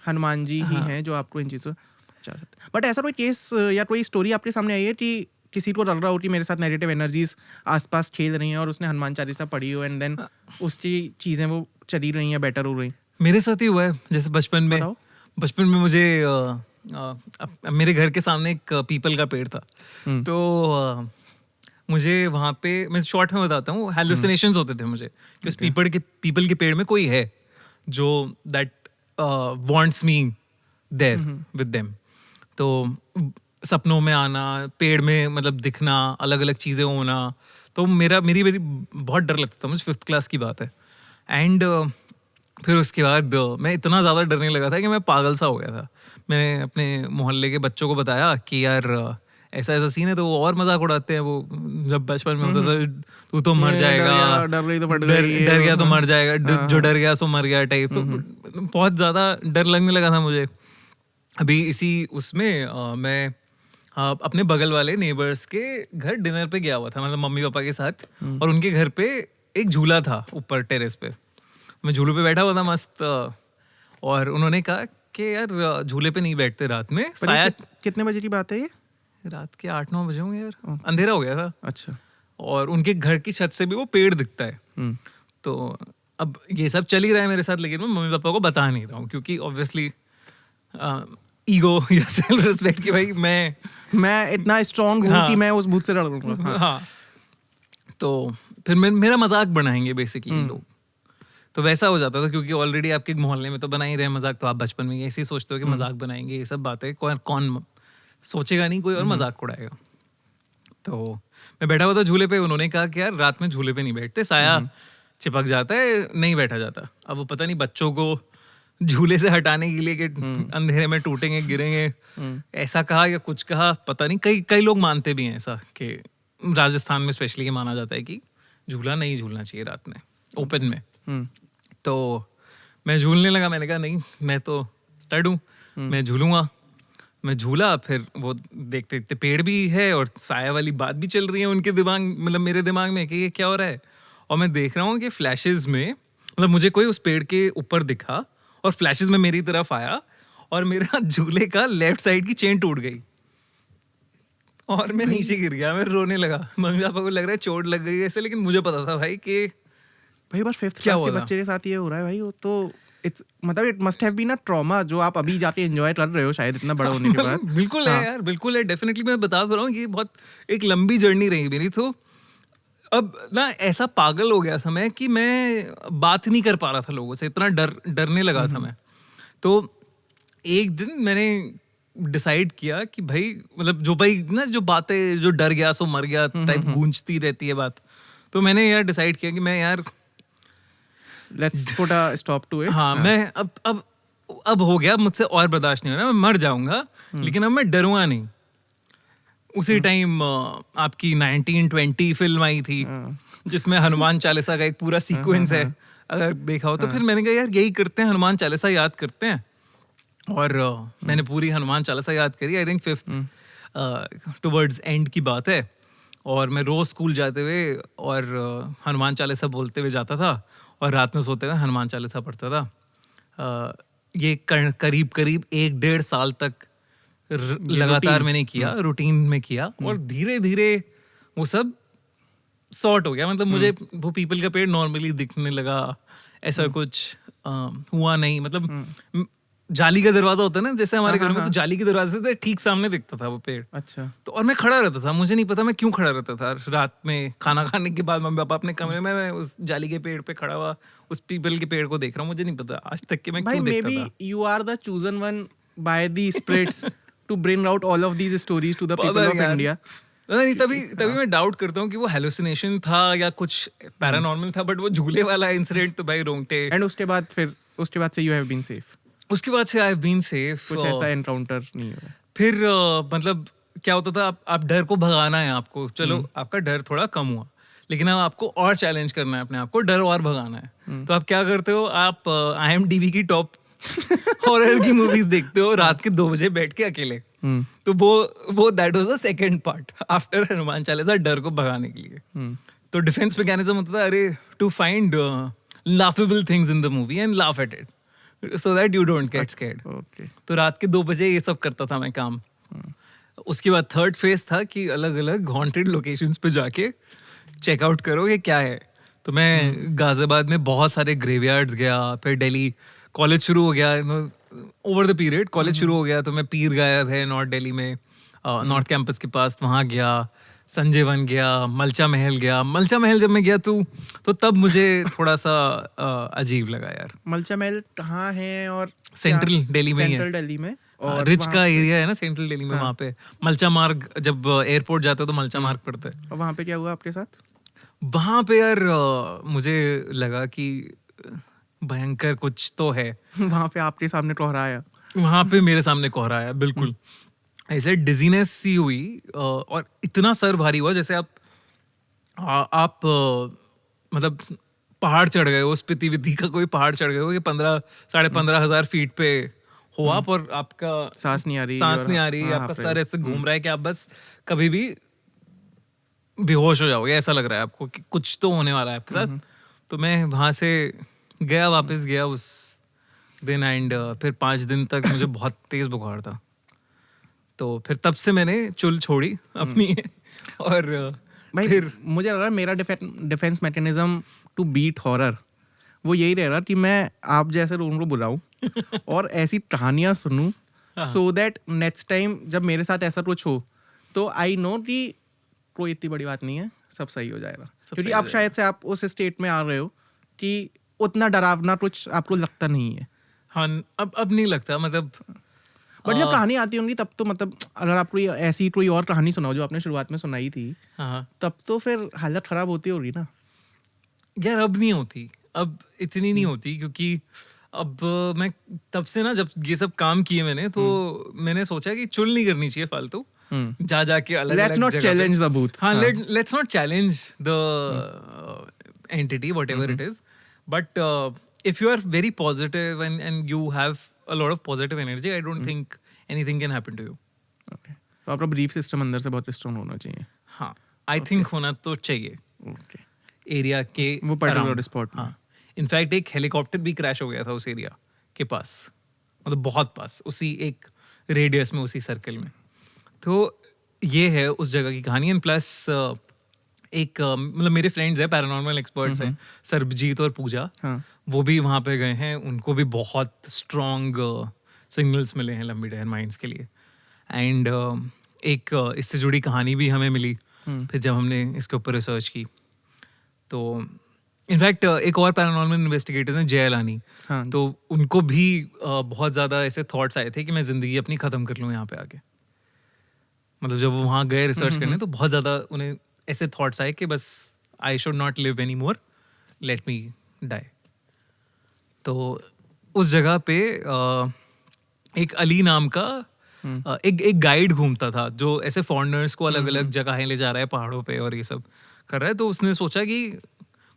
हनुमान जी ही हैं जो आपको इन चीज़ों बचा सकते हैं। बट ऐसा कोई केस या कोई स्टोरी आपके सामने आई है कि किसी को लग रहा हो कि मेरे साथ नेगेटिव एनर्जीज आसपास खेल रही हैं और उसने हनुमान चालीसा पढ़ी हो एंड देन उसकी चीज़ें वो चली रही हैं, बेटर हो रही? मेरे साथ ही हुआ है। जैसे बचपन में मुझे मेरे घर के सामने एक पीपल का पेड़ था। तो मुझे वहाँ पे, मैं शॉर्ट में बताता हूँ, हेलुसिनेशंस होते थे मुझे कि उस पीपल के पेड़ में कोई है जो that wants me there with them. तो सपनों में आना, पेड़ में मतलब दिखना, अलग अलग चीज़ें होना। तो मेरी बहुत डर लगता था। मुझे 5th क्लास की बात है। एंड फिर उसके बाद मैं इतना ज़्यादा डरने लगा था कि मैं पागल सा हो गया था। मैंने अपने मोहल्ले के बच्चों को बताया कि यार ऐसा सीन है। तो वो और मजाक उड़ाते हैं। वो जब बचपन में होता था, तू तो मर जाएगा, डर गया तो मर जाएगा, जो डर गया सो मर गया टाइप। तो बहुत ज़्यादा डर लगने लगा था मुझे। अभी इसी उसमें मैं अपने बगल वाले नेबर्स के घर डिनर पे गया हुआ था, मतलब मम्मी पापा के साथ। और उनके घर पे एक झूला था ऊपर टेरेस पे। मैं झूले पे बैठा हुआ था मस्त, और उन्होंने कहा कि यार झूले पे नहीं बैठते रात में। शायद कितने बजे की बात है ये? रात के 8-9 बजे होंगे यार, अंधेरा हो गया था। अच्छा। और उनके घर की छत से भी वो पेड़ दिखता है। तो अब ये सब चल ही रहा है मेरे साथ, लेकिन मैं मम्मी पापा को बता नहीं रहा हूँ क्योंकि ऑब्वियसली ईगो या सेल्फ रिस्पेक्ट की, भाई मैं इतना स्ट्रांग हूँ कि मैं उस भूत से डरूंगा। हाँ। तो फिर मेरा मजाक बनाएंगे बेसिकली लोग। तो वैसा हो जाता था, क्योंकि ऑलरेडी आपके मोहल्ले में तो बना ही रहे मजाक, तो आप बचपन में ऐसे ही सोचते हो कि मजाक बनाएंगे, ये सब बातें कौन सोचेगा नहीं, कोई और मजाक उड़ाएगा। तो मैं बैठा हुआ था झूले पे, उन्होंने कहा कि यार रात में झूले पे नहीं बैठते, साया चिपक जाता है, नहीं बैठा जाता। अब वो पता नहीं बच्चों को झूले से हटाने के लिए कि अंधेरे में टूटेंगे गिरेंगे ऐसा कहा या कुछ कहा, पता नहीं। कई लोग मानते भी हैं ऐसा, कि राजस्थान में स्पेशली ये माना जाता है कि झूला नहीं झूलना चाहिए रात में ओपन में। तो मैं झूलने लगा, मैंने कहा नहीं मैं तो स्टड हूँ, मैं झूलूंगा। मैं झूला, फिर वो देखते देखते पेड़ भी है और साया वाली बात भी चल रही है उनके दिमाग, मतलब मेरे दिमाग में कि ये क्या हो रहा है। और मैं देख रहा हूँ कि फ्लैशेस में, मतलब मुझे कोई उस पेड़ के ऊपर दिखा और फ्लैशेस में मेरी तरफ आया और मेरा झूले का लेफ्ट साइड की चेन टूट गई और मैं नीचे गिर गया। मैं रोने लगा। मम्मी पापा को लग रहा है चोट लग गई ऐसे, लेकिन मुझे पता था भाई कि भाई बस 5th क्लास के बच्चे के साथ ये हो रहा है भाई। वो तो इट्स मतलब it must have been a trauma जो आप अभी जाके एंजॉय कर रहे हो शायद इतना बड़ा होने के बाद। बिल्कुल है यार, बिल्कुल है, डेफिनेटली। मैं बता रहा हूँ, ये बहुत एक लंबी जर्नी रही मेरी। तो अब ना ऐसा पागल हो गया था मैं कि मैं बात नहीं कर पा रहा था लोगों से, इतना डरने लगा था मैं। तो एक दिन मैंने डिसाइड किया कि भाई, मतलब जो भाई ना जो बातें, जो डर गया सो मर गया टाइप गूंजती रहती है बात, तो मैंने यार डिसाइड किया कि मैं यार let's put a stop to it. हाँ, मैं अब हो गया, मुझसे और बर्दाश्त नहीं हो रहा, मैं मर जाऊंगा, लेकिन अब मैं डरूंगा नहीं। उसी टाइम आपकी 1920 फिल्म आई थी जिसमें हनुमान चालीसा का एक पूरा सीक्वेंस है, अगर देखा हो तो। फिर मैंने कहा यार यही करते हैं, हनुमान चालीसा याद करते हैं। और मैंने पूरी हनुमान चालीसा याद करी, I think 5th towards and की बात है। और मैं रोज स्कूल जाते हुए और हनुमान चालीसा बोलते हुए जाता था और रात में सोते हुए हनुमान चालीसा पढ़ता था। ये करीब 1-1.5 साल तक लगातार मैंने किया, रूटीन में किया, और धीरे धीरे वो सब सॉर्ट हो गया। मतलब मुझे वो पीपल का पेड़ नॉर्मली दिखने लगा, ऐसा कुछ हुआ नहीं। मतलब जाली का दरवाजा होता है ना जैसे हमारे घर में, तो जाली के दरवाजे से ठीक सामने दिखता था वो पेड़। अच्छा। तो और मैं खड़ा रहता था, मुझे नहीं पता मैं क्यों खड़ा रहता था। रात में खाना खाने के बाद मम्मी पापा अपने कमरे में, मैं उस जाली के पेड़ पे खड़ा हुआ उस पीपल के पेड़ को देख रहा हूँ। मुझे नहीं पता आज तक कि मैं क्यों देखता था। Maybe you are the chosen one by the spirits to bring out all of these stories to the people of India. नहीं, तभी मैं डाउट करता हूँ कि वो हेलुसिनेशन था या कुछ पैरानॉर्मल था, बट वो झूले वाला इंसिडेंट तो भाई रोंगटे। एंड उसके बाद से यू हैव बीन सेफ? उसके बाद से आई हैव बीन सेफ। कुछ ऐसा एनकाउंटर नहीं हुआ? फिर मतलब क्या होता था, आप डर को भगाना है आपको, चलो आपका डर थोड़ा कम हुआ, लेकिन अब आपको और चैलेंज करना है अपने आप को, डर और भगाना है। तो आप क्या करते हो, आप IMDb की टॉप हॉरर की मूवीज देखते हो रात के 2 बजे बैठ के अकेले। तो वो that was the second part after Hanuman Chalisa, डर को भगाने के लिए। तो डिफेंस मैकेनिज्म होता था, अरे to find laughable things in the movie and laugh at it so that you don't get scared. तो रात के 2 बजे ये सब करता था मैं काम। उसके बाद थर्ड फेज था कि अलग अलग हॉन्टेड लोकेशंस पे जाके चेकआउट करो कि क्या है। तो मैं गाजियाबाद में बहुत सारे ग्रेवयार्ड्स गया, फिर दिल्ली कॉलेज शुरू हो गया, ओवर द पीरियड कॉलेज शुरू हो गया, तो मैं पीर गायब है नॉर्थ दिल्ली में, नॉर्थ कैंपस के पास, वहाँ गया, संजय वन गया, मलचा महल गया। मलचा महल जब मैं गया तो तब मुझे थोड़ा सा अजीब लगा यार। मलचा महल कहाँ है? और सेंट्रल दिल्ली में ही है। सेंट्रल दिल्ली में, और रिच का एरिया है ना सेंट्रल दिल्ली में। वहाँ पे मलचा मार्ग, जब एयरपोर्ट जाते हो तो मलचा मार्ग पड़ता है। और वहाँ पे क्या हुआ आपके साथ? वहाँ पे यार मुझे लगा कि भयंकर कुछ तो है। वहाँ पे आपके सामने कोहराया? वहाँ पे मेरे सामने कोहराया, बिल्कुल। ऐसे डिजीनेस सी हुई और इतना सर भारी हुआ जैसे आप मतलब पहाड़ चढ़ गए हो, स्पीति विधि का कोई पहाड़ चढ़ गए हो कि 15,500 फीट पे हो आप, और आपका सांस नहीं आ रही, आपका सर ऐसे घूम रहा है कि आप बस कभी भी बेहोश हो जाओगे, ऐसा लग रहा है आपको कि कुछ तो होने वाला है आपके साथ। तो मैं वहाँ से वापस गया उस दिन, एंड फिर 5 दिन तक मुझे बहुत तेज बुखार था। तो फिर तब से मैंने चुल छोड़ी अपनी। और भाई फिर मुझे लग रहा है मेरा defence mechanism to beat horror वो यही रह रहा कि मैं आप जैसे लोगों को बुलाऊं और ऐसी कहानियां सुनूं, सो दैट नेक्स्ट टाइम जब मेरे साथ ऐसा कुछ हो तो आई नो कि कोई इतनी बड़ी बात नहीं है, सब सही हो जाएगा। क्योंकि सही अब हो शायद से आप उस स्टेट में आ रहे हो कि उतना डरावना कुछ आपको लगता नहीं है। हाँ, अब नहीं लगता, मतलब बट जब कहानी आती होंगी तब तो मतलब अगर आप कोई ऐसी कोई और कहानी सुनाओ जो आपने शुरुआत में सुनाई थी, हाँ तब तो फिर हालत खराब होती होगी ना। यार, अब नहीं होती, अब इतनी नहीं होती, क्योंकि अब मैं तब से ना, जब ये सब काम किए मैंने, तो मैंने सोचा कि चुल नहीं करनी चाहिए फालतू, जा जाके अलग लेट्स अलग नॉट जगह चैलेंज द बूथ। हाँ, let's not challenge the entity, whatever it is, but if you are very positive and you have a lot of positive energy, I don't think anything can happen to you. तो आपका ब्रीफ सिस्टम अंदर से बहुत स्ट्रांग होना चाहिए। हाँ, आई थिंक होना तो चाहिए ओके, एरिया के वो पर्टिकुलर around. स्पॉट में। हाँ, इनफैक्ट एक हेलीकॉप्टर भी क्रैश हो गया था उस एरिया के पास, मतलब बहुत पास, उसी एक रेडियस में, उसी सर्कल में। तो ये है उस जगह की कहानी। एंड प्लस एक मतलब मेरे फ्रेंड्स हैं, पैरानॉर्मल एक्सपर्ट्स हैं, सरबजीत और पूजा, हाँ, वो भी वहाँ पे गए हैं, उनको भी बहुत स्ट्रॉन्ग सिग्नल्स मिले हैं लंबी डहर माइंस के लिए। एंड एक इससे जुड़ी कहानी भी हमें मिली फिर जब हमने इसके ऊपर रिसर्च की। तो इनफैक्ट एक और पैरानॉर्मल इन्वेस्टिगेटर्स हैं, जय लानी, हाँ, तो उनको भी बहुत ज़्यादा ऐसे थॉट्स आए थे कि मैं ज़िंदगी अपनी ख़त्म कर लूँ यहाँ पे आके। मतलब जब वो वहाँ गए रिसर्च करने, तो बहुत ज़्यादा उन्हें ऐसे थॉट्स आए कि बस I should not live any more, let me die. तो उस जगह पे एक अली नाम का एक गाइड घूमता था, जो ऐसे फॉरेनर्स को अलग अलग जगहें ले जा रहा है पहाड़ों पे और ये सब कर रहा है। तो उसने सोचा कि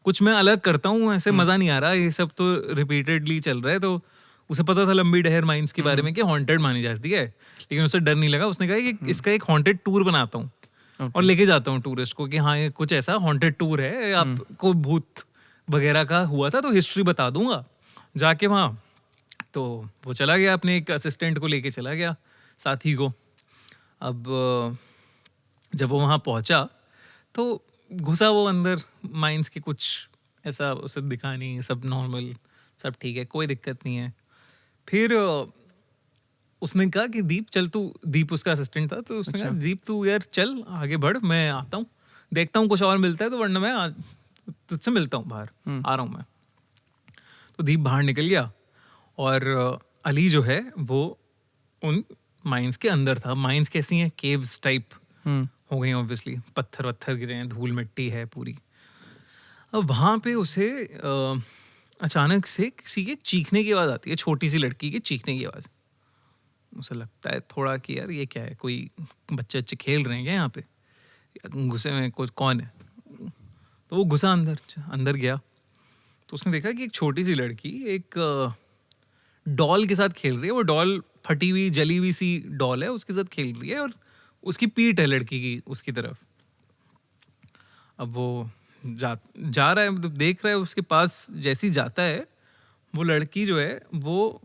कुछ मैं अलग करता हूँ, ऐसे मज़ा नहीं आ रहा, ये सब तो रिपीटेडली चल रहा है। तो उसे पता था लंबी डहर माइंस के बारे में कि हॉन्टेड मानी जाती है, लेकिन उसे डर नहीं लगा। उसने कहा कि इसका एक हॉन्टेड टूर बनाता हूँ और लेके जाता हूँ टूरिस्ट को कि हाँ, ये कुछ ऐसा हॉन्टेड टूर है, आपको भूत वगैरह का हुआ था तो हिस्ट्री बता दूंगा जाके वहाँ। तो वो चला गया, अपने एक असिस्टेंट को लेके चला गया, साथी को। अब जब वो वहाँ पहुँचा तो घुसा वो अंदर माइंस के, कुछ ऐसा उसे दिखा नहीं, सब नॉर्मल, सब ठीक है, कोई दिक्कत नहीं है। फिर उसने कहा कि दीप चल तू, दीप उसका असिस्टेंट था, तो उसने कहा दीप तू यार चल आगे बढ़, मैं आता हूँ, देखता हूँ कुछ और मिलता है तो, वरना मैं तुझसे मिलता हूँ, बाहर आ रहा हूँ मैं। तो दीप बाहर निकल गया और अली जो है वो उन माइंस के अंदर था। माइंस कैसी हैं, केव्स टाइप हो गई ऑब्वियसली, पत्थर वत्थर गिरे हैं, धूल मिट्टी है पूरी। अब वहाँ पे उसे अचानक से किसी के चीखने की आवाज़ आती है, छोटी सी लड़की के चीखने की आवाज़। उसे लगता है थोड़ा कि यार ये क्या है, कोई बच्चे बच्चे खेल रहे हैं क्या यहाँ पे, गुस्से में कुछ कौन है। तो वो घुसा अंदर गया, तो उसने देखा कि एक छोटी सी लड़की एक डॉल के साथ खेल रही है। वो डॉल फटी हुई जली हुई सी डॉल है, उसके साथ खेल रही है और उसकी पीठ है लड़की की उसकी तरफ। अब वो जा रहा है, मतलब देख रहा है, उसके पास जैसी जाता है वो लड़की जो है, वो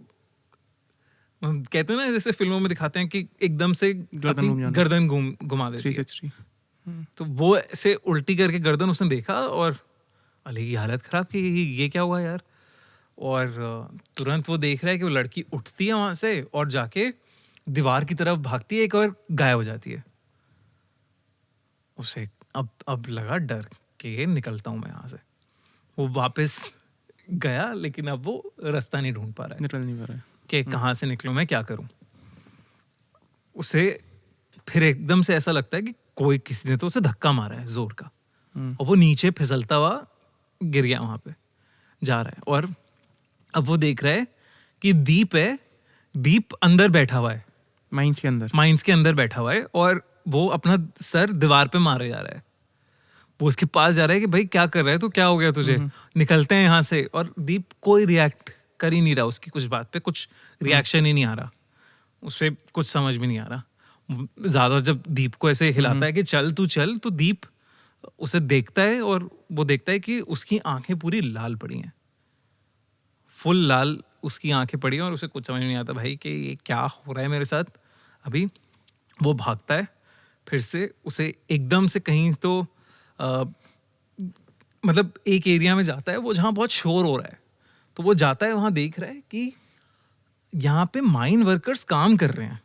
कहते हैं ना जैसे फिल्मों में दिखाते हैं कि एकदम से गर्दन घुमा देती है। तो वो ऐसे उल्टी करके गर्दन उसने देखा और अली की हालत खराब कि ये क्या हुआ यार। और तुरंत वो देख रहा है कि वो लड़की उठती है वहां से और जाके दीवार की तरफ भागती है एक और गायब हो जाती है। उसे अब लगा डर कि निकलता हूँ मैं यहाँ से। वो वापस गया, लेकिन अब वो रास्ता नहीं ढूंढ पा रहा है, निकल नहीं पा रहा है कि कहाँ से निकलूं मैं, क्या करूं। उसे फिर एकदम से ऐसा लगता है कि कोई किसी ने तो उसे धक्का मारा है जोर का, और वो नीचे फिसलता हुआ गिर गया, वहां पे जा रहा है। और अब वो देख रहा है कि दीप है, दीप अंदर बैठा हुआ है, माइंस के अंदर बैठा हुआ है, और वो अपना सर दीवार पे मारे जा रहा है। वो उसके पास जा रहा है कि भाई क्या कर रहा है, तो क्या हो गया तुझे, निकलते हैं यहाँ से। और दीप कोई रिएक्ट कर ही नहीं रहा उसकी कुछ बात पे, कुछ रिएक्शन ही नहीं आ रहा, उससे कुछ समझ में नहीं आ रहा। ज्यादा जब दीप को ऐसे हिलाता है कि चल तू चल, तो दीप उसे देखता है और वो देखता है कि उसकी आंखें पूरी लाल पड़ी हैं, फुल लाल उसकी आंखें पड़ी हैं, और उसे कुछ समझ में नहीं आता भाई कि ये क्या हो रहा है मेरे साथ अभी। वो भागता है फिर से, उसे एकदम से कहीं तो मतलब एक एरिया में जाता है वो जहाँ बहुत शोर हो रहा है। तो वो जाता है वहाँ, देख रहा है कि यहाँ पे माइन वर्कर्स काम कर रहे हैं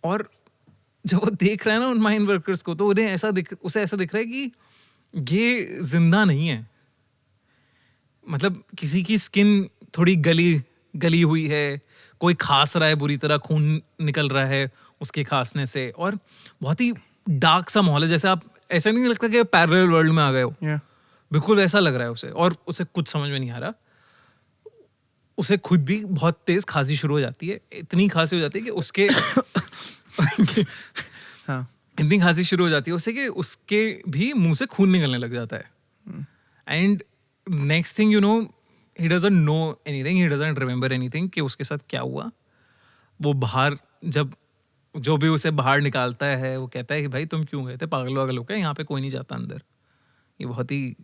और जब वो देख रहा है ना उन माइन वर्कर्स को, तो उसे ऐसा दिख रहा है कि ये जिंदा नहीं है। मतलब किसी की स्किन थोड़ी गली हुई है, कोई खास रहा है बुरी तरह, खून निकल रहा है उसके खांसने से, और बहुत ही डार्क सा माहौल है। जैसे आप ऐसा नहीं लगता कि पैरेलल वर्ल्ड में आ गए हो, बिल्कुल वैसा लग रहा है उसे। और उसे कुछ समझ में नहीं आ रहा। उसे खुद भी बहुत तेज खांसी शुरू हो जाती है, इतनी खांसी हो जाती है कि उसके हाँ, इतनी खांसी शुरू हो जाती है उसे कि उसके भी मुंह से खून निकलने लग जाता है। And next thing you know, he doesn't know anything, he doesn't remember anything कि उसके साथ क्या हुआ। वो बाहर जब जो भी उसे बाहर निकालता है वो कहता है कि भाई तुम क्यों गए थे, पागल वागल हो गए, यहाँ पे कोई नहीं जाता अंदर, ये बहुत ही,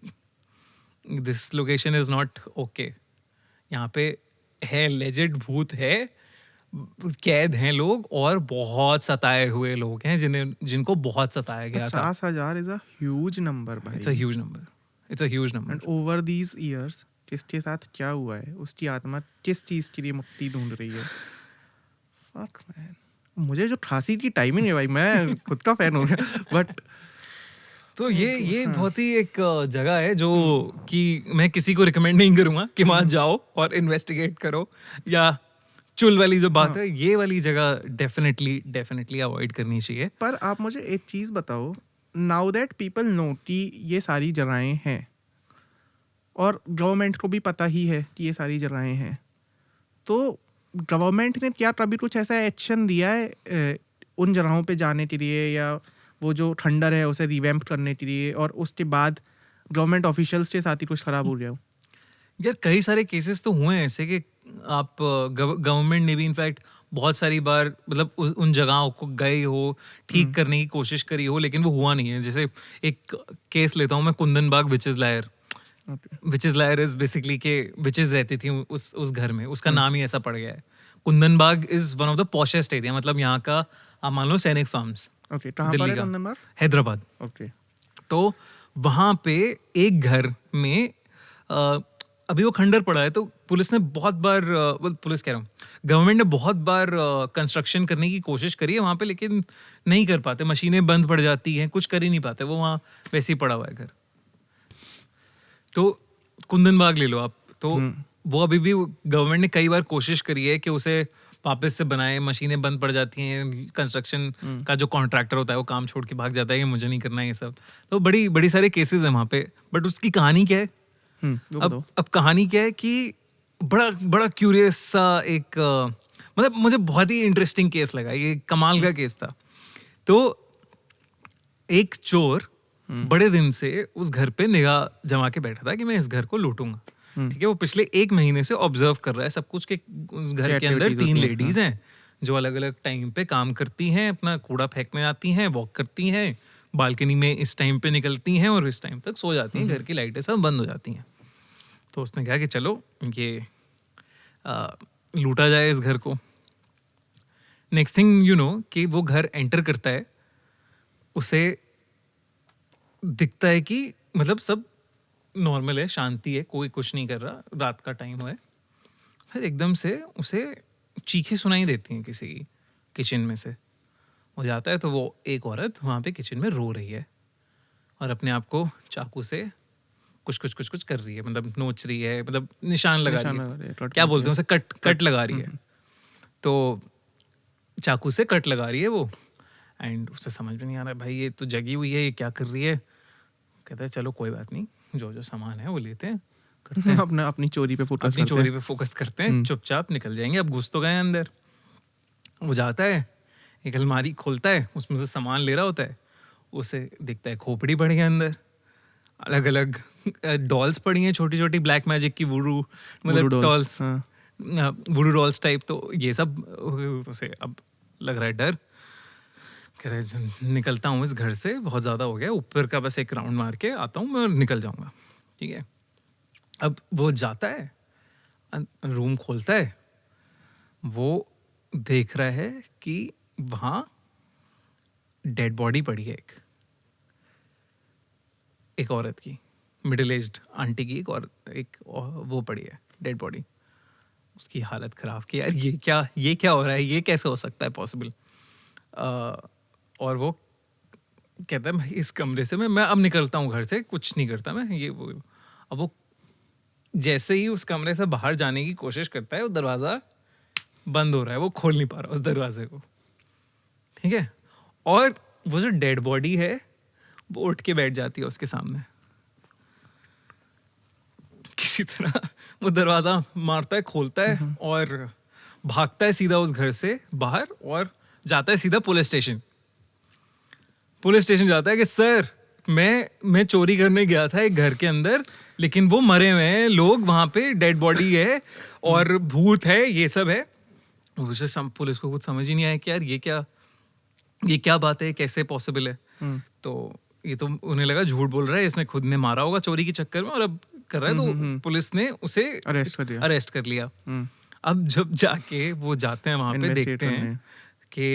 this location is not okay, यहाँ पे है लेजेंड भूत है, कैद हैं लोग, और बहुत सताए हुए लोग हैं जिनको बहुत सताया गया था। 50,000 इज अ ह्यूज नंबर भाई। It's a huge number, it's a huge number. And over these years किसके साथ क्या हुआ है, उसकी आत्मा किस चीज के लिए मुक्ति ढूंढ रही है। फक मैन, मुझे जो खांसी की टाइमिंग है भाई, मैं खुद का फैन हो गया। बट तो ये बहुत ही एक जगह है जो कि मैं किसी को रिकमेंड नहीं करूंगा कि वहां जाओ और इन्वेस्टिगेट करो, या चुल वाली जो बात है, ये वाली जगह डेफिनेटली अवॉइड करनी चाहिए। पर आप मुझे एक चीज बताओ, नाउ दैट पीपल नो कि ये सारी जगहें हैं और गवर्नमेंट को भी पता ही है कि ये सारी जगहें हैं, तो गवर्नमेंट ने क्या कभी कुछ ऐसा एक्शन लिया है उन जगहों पे जाने के लिए, या वो जो खंडर है उसे रिवैम्प करने के लिए, और उसके बाद गवर्नमेंट ऑफिशियल्स के साथ ही कुछ खराब हो गया हो? यार कई सारे केसेस तो हुए हैं ऐसे कि आप गवर्नमेंट ने भी इनफैक्ट बहुत सारी बार मतलब उन जगहों को गए हो, ठीक करने की कोशिश करी हो, लेकिन वो हुआ नहीं है। जैसे एक केस लेता हूँ मैं, Kundan Bagh witches lair. Witches lair is basically के विचेस रहती थी उस घर में, उसका नाम ही ऐसा पड़ गया है। Kundan Bagh is one of the poshest area, मतलब यहाँ का आप मान लो सैनिक फार्म्स। ओके, कहाँ पर है कुंदन बाग? हैदराबाद। ओके, तो वहाँ पे एक घर में अभी वो खंडर पड़ा है, तो पुलिस ने बहुत बार पुलिस कह रहा हूँ, गवर्नमेंट ने बहुत बार कंस्ट्रक्शन करने की कोशिश करी है वहाँ पे, लेकिन नहीं कर पाते, मशीनें बंद पड़ जाती हैं, कुछ कर ही नहीं पाते, वो वहाँ वैसे ही पड़ा हुआ है घर। तो कुंदन बाग ले लो आप, तो वो अभी भी गवर्नमेंट ने कई बार कोशिश करी है कि उसे वापस से बनाए, मशीनें बंद पड़ जाती हैं, कंस्ट्रक्शन का जो कॉन्ट्रैक्टर होता है वो काम छोड़ के भाग जाता है कि मुझे नहीं करना है ये सब। तो बड़ी बड़ी सारे केसेस हैं वहाँ पे। बट उसकी कहानी क्या है, अब कहानी क्या है कि बड़ा क्यूरियस सा एक मतलब मुझे बहुत ही इंटरेस्टिंग केस लगा, ये कमाल का केस था। तो एक चोर बड़े दिन से उस घर पे निगाह जमा के बैठा था कि मैं इस घर को लूटूंगा, ठीक है। वो पिछले 1 महीने से ऑब्जर्व कर रहा है सब कुछ, कि उस घर के अंदर 3 लेडीज हैं जो अलग अलग टाइम पे काम करती हैं, अपना कूड़ा फेंकने आती हैं, वॉक करती हैं, बालकनी में इस टाइम पे निकलती हैं और इस टाइम तक सो जाती हैं, घर की लाइटें सब बंद हो जाती हैं। तो उसने कहा कि चलो ये लूटा जाए इस घर को। नेक्स्ट थिंग यू नो कि वो घर एंटर करता है, उसे दिखता है कि मतलब सब नॉर्मल है, शांति है, कोई कुछ नहीं कर रहा, रात का टाइम है। फिर एकदम से उसे चीखें सुनाई देती हैं किसी की किचन में से। वो जाता है तो वो एक औरत वहाँ पे किचन में रो रही है और अपने आप को चाकू से कुछ कर रही है, मतलब नोच रही है, मतलब निशान लगा रही है, क्या बोलते हैं उसे, कट लगा रही है। तो चाकू से कट लगा रही है वो, एंड उसे समझ में नहीं आ रहा है भाई ये तो जगी हुई है, ये क्या कर रही है। कहता है चलो कोई बात नहीं, जो सामान है वो लेते हैं, करते हैं अपनी चोरी पे फोकस करते हैं, चुपचाप निकल जाएंगे, अब घुस तो गए अंदर। वो जाता है, एक अलमारी खोलता है, उसमें से सामान ले रहा होता है, उसे दिखता है खोपड़ी पड़ी है अंदर, अलग अलग डॉल्स पड़ी हैं, छोटी छोटी ब्लैक मैजिक की वुडू, मतलब डॉल्स, वुडू डॉल्स टाइप। तो ये सब उसे अब लग रहा है डर, कह रहे निकलता हूँ इस घर से, बहुत ज़्यादा हो गया, ऊपर का बस एक राउंड मार के आता हूँ मैं, निकल जाऊँगा, ठीक है। अब वो जाता है, रूम खोलता है, वो देख रहा है कि वहाँ डेड बॉडी पड़ी है, एक औरत की, मिडिल एज्ड आंटी की, एक वो पड़ी है डेड बॉडी। उसकी हालत ख़राब कि यार ये क्या हो रहा है, ये कैसे हो सकता है पॉसिबल। और वो कहता है इस कमरे से मैं अब निकलता हूँ घर से, कुछ नहीं करता मैं ये वो। अब वो जैसे ही उस कमरे से बाहर जाने की कोशिश करता है, वो दरवाज़ा बंद हो रहा है, वो खोल नहीं पा रहा उस दरवाजे को, ठीक है। और वो जो डेड बॉडी है वो उठ के बैठ जाती है उसके सामने, किसी तरह वो दरवाज़ा मारता है, खोलता है और भागता है सीधा उस घर से बाहर और जाता है सीधा पुलिस स्टेशन। पुलिस स्टेशन जाता है कि सर मैं चोरी करने गया था एक घर के अंदर, लेकिन वो मरे हुए हैं लोग, वहां पे डेड बॉडी है और भूत है, ये सब है। मुझे पुलिस को कुछ समझ ही नहीं आया कि यार ये क्या बात है, कैसे पॉसिबल है। तो ये तो उन्हें लगा झूठ बोल रहा है, इसने खुद ने मारा होगा चोरी के चक्कर में और अब कर रहा है। तो पुलिस ने उसे अरेस्ट कर लिया। अब जब जाके वो जाते हैं वहां पे, देखते हैं कि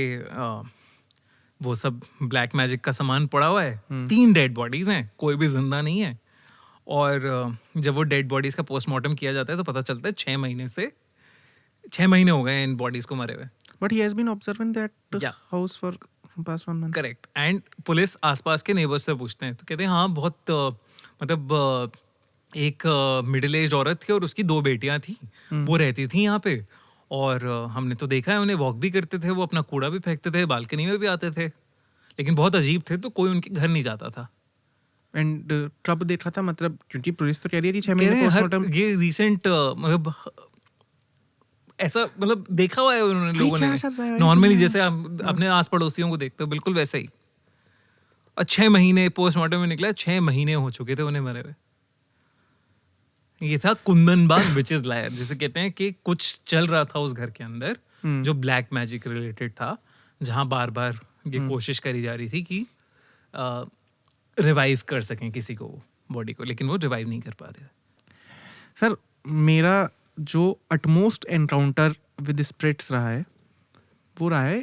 वो सब ब्लैक मैजिक का सामान पड़ा हुआ है, 3 डेड बॉडीज हैं, कोई भी जिंदा नहीं है। और जब वो डेड बॉडीज का पोस्टमार्टम किया जाता है तो पता चलता है 6 महीने हो गए इन बॉडीज को मरे हुए। But he has been observing that house for past 1 month. Correct. And police आसपास के नेबर्स से पूछते हैं तो कहते हैं हाँ बहुत मतलब एक मिडिल एज औरत थी और उसकी 2 बेटियां थी, वो रहती थी यहाँ पे और हमने तो देखा है उन्हें, वॉक भी करते थे, वो अपना कूड़ा भी फेंकते थे, बालकनी में भी आते थे, लेकिन बहुत अजीब थे, तो कोई उनके घर नहीं जाता था। एंड कब देखा था, मतलब क्योंकि पुलिस तो कह रही है कि 6 महीने पोस्टमार्टम, ये रिसेंट मतलब ऐसा मतलब देखा हुआ है उन्होंने लोगों ने नॉर्मली, जैसे आप अपने आस पड़ोसियों को देखते हो बिल्कुल वैसे ही। और 6 महीने पोस्टमार्टम में निकला, 6 महीने हो चुके थे उन्हें मरे हुए। ये था कुंदनबाग विचेस लायर, जिसे कहते हैं कि कुछ चल रहा था उस घर के अंदर जो ब्लैक मैजिक रिलेटेड था, जहां बार बार ये कोशिश करी जा रही थी कि रिवाइव कर सकें किसी को, बॉडी को, लेकिन वो रिवाइव नहीं कर पा रहे। सर मेरा जो अटमोस्ट एनकाउंटर विद स्पिरिट्स रहा है वो रहा है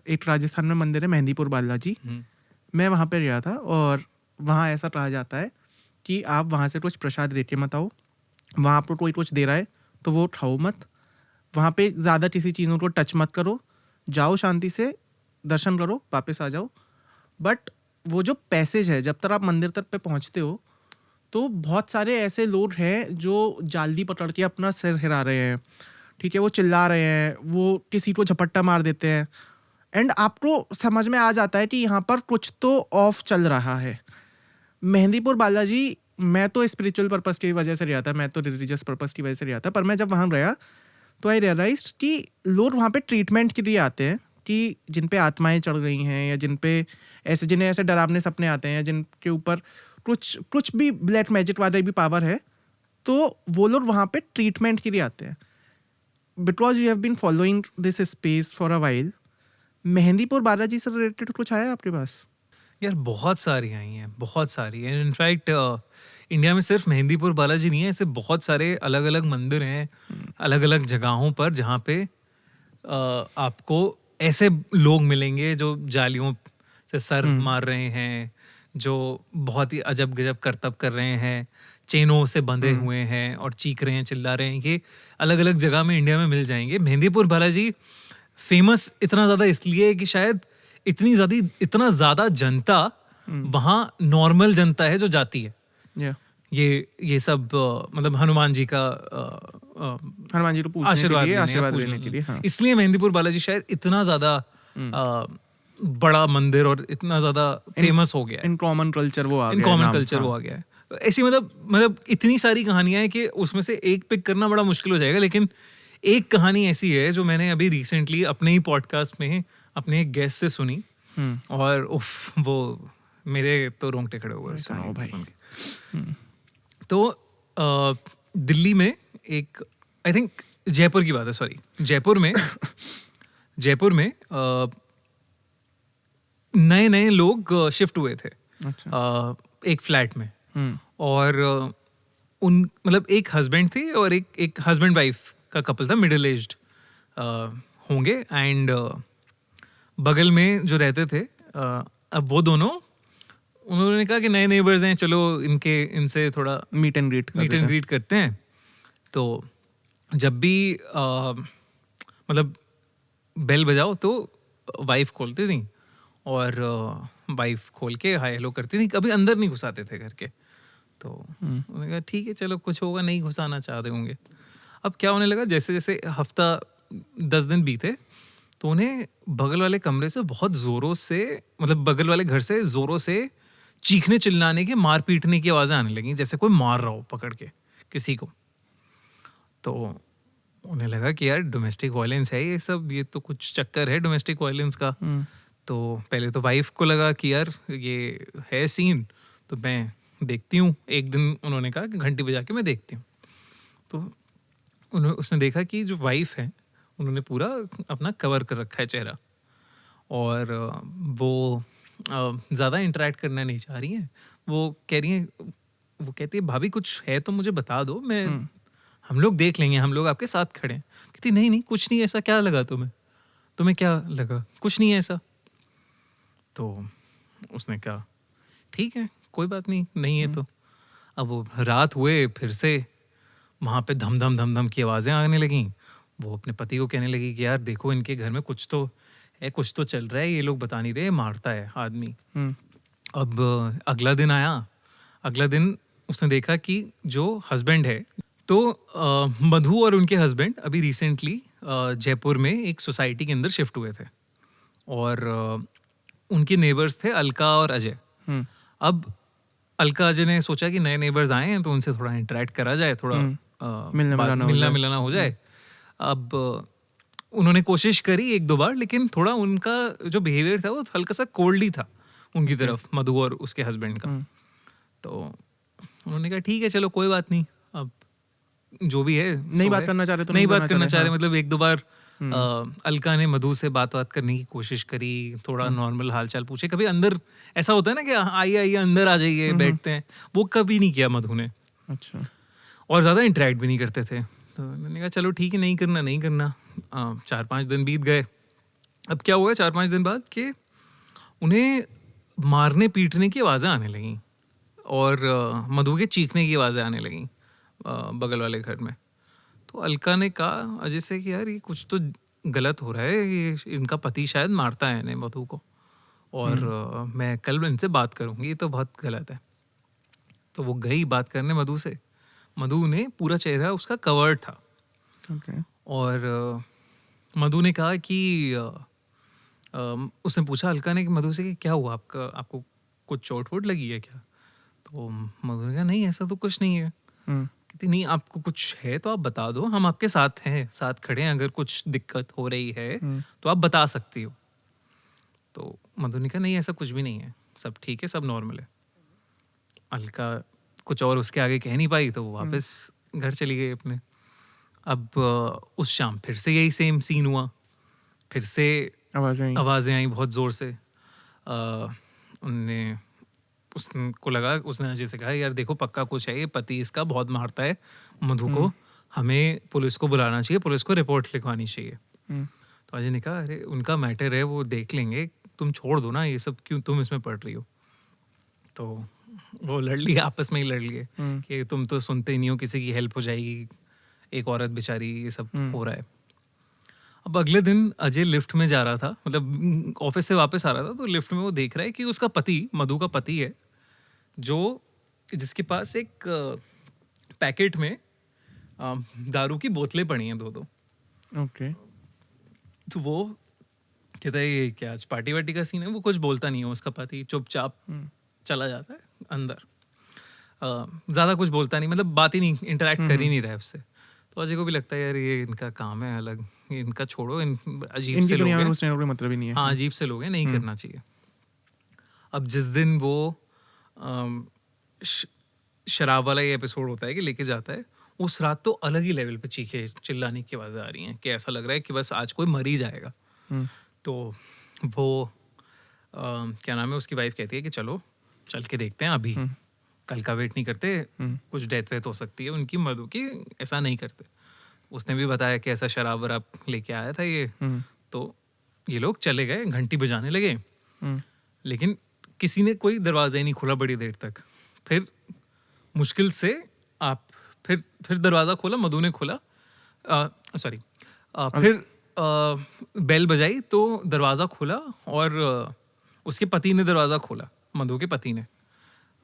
एक राजस्थान में मंदिर है मेहंदीपुर बालाजी। मैं वहाँ पे गया था और वहाँ ऐसा कहा जाता है कि आप वहाँ से कुछ प्रसाद लेके मत आओ, वहाँ आपको कोई कुछ दे रहा है तो वो खाओ मत, वहाँ पे ज़्यादा किसी चीज़ों को टच मत करो, जाओ शांति से दर्शन करो, वापस आ जाओ। बट वो जो पैसेज है, जब तक आप मंदिर तक पे पहुँचते हो तो बहुत सारे ऐसे लोग हैं जो जाली पकड़ के अपना सिर हिला रहे हैं, ठीक है, वो चिल्ला रहे हैं, वो किसी को झपट्टा मार देते हैं, एंड आपको समझ में आ जाता है कि यहाँ पर कुछ तो ऑफ चल रहा है। मेहंदीपुर बालाजी मैं तो स्पिरिचुअल पर्पस की वजह से गया था, मैं तो रिलीजियस पर्पस की वजह से गया था, पर मैं जब वहाँ गया तो आई रियलाइज्ड कि लोग वहाँ पे ट्रीटमेंट के लिए आते हैं कि जिन पे आत्माएं चढ़ गई हैं या जिन पे ऐसे जिन्हें ऐसे डरावने सपने आते हैं, जिनके ऊपर कुछ भी ब्लैक मैजिक वाला भी पावर है, तो वो लोग वहाँ पे ट्रीटमेंट के लिए आते हैं। Because you have been following this space for a while, Mehandipur Balaji से रिलेटेड कुछ आया आपके पास? यार बहुत सारी आई हैं, बहुत सारी हैं। इनफैक्ट इंडिया में सिर्फ मेहंदीपुर बालाजी नहीं है, ऐसे बहुत सारे अलग अलग मंदिर हैं अलग अलग जगहों पर जहाँ पे आपको ऐसे लोग मिलेंगे जो जालियों से सर मार रहे हैं, जो बहुत ही अजब गजब करतब कर रहे हैं, चेनों से बंधे हुए हैं और चीख रहे हैं, चिल्ला रहे हैं। ये अलग अलग जगह में इंडिया में मिल जाएंगे। मेहंदीपुर बालाजी फेमस इतना ज़्यादा इसलिए है कि शायद इतना ज़्यादा जनता वहाँ नॉर्मल जनता है जो जाती है। ये सब मतलब हनुमान जी का आशीर्वाद लेने के लिए। हाँ। इसलिए मेहंदीपुर बालाजी शायद इतना ज़्यादा बड़ा मंदिर और इतना ज़्यादा फेमस हो गया है। इन कॉमन कल्चर वो आ गया है। ऐसी मतलब इतनी सारी कहानियां हैं कि उसमें से एक पिक करना बड़ा मुश्किल हो जाएगा, लेकिन एक कहानी ऐसी है जो मैंने अभी रिसेंटली अपने ही पॉडकास्ट में अपने एक गेस्ट से सुनी और उफ, वो मेरे तो रोंगटे खड़े हुए उस कहानी को सुन के। तो दिल्ली में एक, आई थिंक जयपुर की बात है, सॉरी जयपुर में नए लोग शिफ्ट हुए थे। अच्छा। एक फ्लैट में और उन मतलब एक हस्बैंड थी और एक हस्बैंड वाइफ का कपल था, मिडिल एज्ड होंगे, एंड बगल में जो रहते थे अब वो दोनों, उन्होंने कहा कि नए नेबर्स हैं, चलो इनसे थोड़ा मीट एंड ग्रीट करते हैं। तो जब भी मतलब बेल बजाओ तो वाइफ खोलती थी और वाइफ खोल के हाय हेलो करती थी, कभी अंदर नहीं घुसाते थे घर के। तो उन्होंने कहा ठीक है चलो कुछ होगा, नहीं घुसाना चाह रहे होंगे। अब क्या होने लगा, जैसे जैसे हफ्ता 10 दिन बीते तो उन्हें बगल वाले कमरे से बहुत ज़ोरों से, मतलब बगल वाले घर से ज़ोरों से चीखने चिल्लाने के, मार पीटने की आवाज़ें आने लगी, जैसे कोई मार रहा हो पकड़ के किसी को। तो उन्हें लगा कि यार डोमेस्टिक वायलेंस है ये सब, ये तो कुछ चक्कर है डोमेस्टिक वायलेंस का। तो पहले तो वाइफ को लगा कि यार ये है सीन, तो मैं देखती हूँ। एक दिन उन्होंने कहा कि घंटी बजा के मैं देखती हूँ। तो उसने देखा कि जो वाइफ है उन्होंने पूरा अपना कवर कर रखा है चेहरा, और वो ज़्यादा इंटरेक्ट करना नहीं चाह रही हैं। वो कह रही हैं, वो कहती है भाभी कुछ है तो मुझे बता दो, मैं हम लोग देख लेंगे, हम लोग आपके साथ खड़े हैं। कहती नहीं नहीं कुछ नहीं ऐसा, क्या लगा तुम्हें क्या लगा, कुछ नहीं है ऐसा। तो उसने कहा ठीक है कोई बात नहीं, नहीं है तो। अब वो रात हुए फिर से वहाँ पे धम धम धम धम की आवाज़ें आने लगीं। वो अपने पति को कहने लगी कि यार देखो इनके घर में कुछ तो है, कुछ तो चल रहा है, ये लोग बता नहीं रहे, मारता है आदमी। अब अगला दिन आया, अगला दिन उसने देखा कि जो हस्बैंड है, तो मधु और उनके हस्बैंड अभी रिसेंटली जयपुर में एक सोसाइटी के अंदर शिफ्ट हुए थे, और उनके नेबर्स थे अलका और अजय। अब अलका अजय ने सोचा कि नए नेबर्स आए हैं तो उनसे थोड़ा इंटरेक्ट करा जाए, थोड़ा मिलना मिलाना हो जाए। अब उन्होंने कोशिश करी एक दो बार, लेकिन थोड़ा उनका जो बिहेवियर था वो हल्का सा कोल्ड था उनकी तरफ, मधु और उसके हस्बैंड का। तो उन्होंने कहा ठीक है चलो कोई बात नहीं, अब जो भी है नहीं बात करना चाह रहे तो नहीं बात करना चाह रहे। मतलब एक दो बार अलका ने मधु से बात करने की कोशिश करी, थोड़ा नॉर्मल हालचाल पूछे, कभी अंदर ऐसा होता है ना कि आइए आइए अंदर आ जाइए बैठते हैं, वो कभी नहीं किया मधु ने। अच्छा। और ज़्यादा इंटरेक्ट भी नहीं करते थे। तो मैंने कहा चलो ठीक है नहीं करना। 4-5 दिन बीत गए। अब क्या हुआ 4-5 दिन बाद कि उन्हें मारने पीटने की आवाज़ें आने लगीं, और मधु के चीखने की आवाज़ें आने लगीं बगल वाले घर में। तो अलका ने कहा अजय से कि यार ये कुछ तो गलत हो रहा है, ये इनका पति शायद मारता है इन्हें, मधु को, और मैं कल इनसे बात करूँगी, ये तो बहुत गलत है। तो वो गई बात करने मधु से। मधु ने पूरा चेहरा उसका कवर्ड था। और मधु ने कहा कि उसने पूछा अलका ने कि मधु से कि क्या हुआ आपको कुछ चोट वोट लगी है क्या? तो मधु ने कहा नहीं ऐसा तो कुछ नहीं है। कहती नहीं आपको कुछ है तो आप बता दो, हम आपके साथ हैं, साथ खड़े हैं, अगर कुछ दिक्कत हो रही है तो आप बता सकती हो। तो मधु ने कहा नहीं ऐसा कुछ भी नहीं है, सब ठीक है, सब नॉर्मल है। अलका कुछ और उसके आगे कह नहीं पाई तो वो वापस घर चली गई अपने। अब उस शाम फिर से यही सेम सीन हुआ, फिर से आवाज़ें आई बहुत ज़ोर से। उसको लगा, उसने अजय से कहा यार देखो पक्का कुछ है, ये पति इसका बहुत मारता है मधु को, हमें पुलिस को बुलाना चाहिए, पुलिस को रिपोर्ट लिखवानी चाहिए। तो अजय ने कहा अरे उनका मैटर है, वो देख लेंगे, तुम छोड़ दो ना ये सब, क्यों तुम इसमें पड़ रही हो। तो वो लड़ लिए, आपस में ही लड़ लिए कि तुम तो सुनते ही नहीं हो, किसी की हेल्प हो जाएगी, एक औरत बेचारी, ये सब हो रहा है। अब अगले दिन अजय लिफ्ट में जा रहा था, मतलब ऑफिस से वापस आ रहा था, तो लिफ्ट में वो देख रहा है कि उसका पति, मधु का पति है, जिसके पास एक पैकेट में दारू की बोतलें पड़ी हैं 2-2। ओके। तो वो कहता है ये क्या आज पार्टी वार्टी का सीन है? वो कुछ बोलता नहीं है उसका पति, चुपचाप चला जाता है अंदर, ज़्यादा कुछ बोलता नहीं, मतलब बात ही नहीं, इंटरेक्ट कर ही नहीं रहा है उससे। तो अजय को भी लगता है यार ये इनका काम है अलग, इनका छोड़ो, अजीब से लोग हैं, मतलब ही नहीं है। हाँ अजीब से लोग हैं, नहीं करना चाहिए। अब जिस दिन वो शराब वाला ये एपिसोड होता है कि लेके जाता है, उस रात तो अलग ही लेवल पे चीखे चिल्लाने की आवाज़ें आ रही हैं कि ऐसा लग रहा है कि बस आज कोई मर ही जाएगा। तो वो क्या नाम है, उसकी वाइफ कहती है कि चलो चल के देखते हैं, अभी कल का वेट नहीं करते, कुछ डेथ वेथ हो सकती है उनकी, मधु की, ऐसा नहीं करते। उसने भी बताया कि ऐसा शराब वराब लेके आया था ये। तो ये लोग चले गए, घंटी बजाने लगे, लेकिन किसी ने कोई दरवाजा ही नहीं खोला बड़ी देर तक। फिर मुश्किल से फिर दरवाज़ा खोला, मधु ने खोला, फिर बेल बजाई तो दरवाज़ा खोला, और उसके पति ने दरवाज़ा खोला, मधु के पति ने।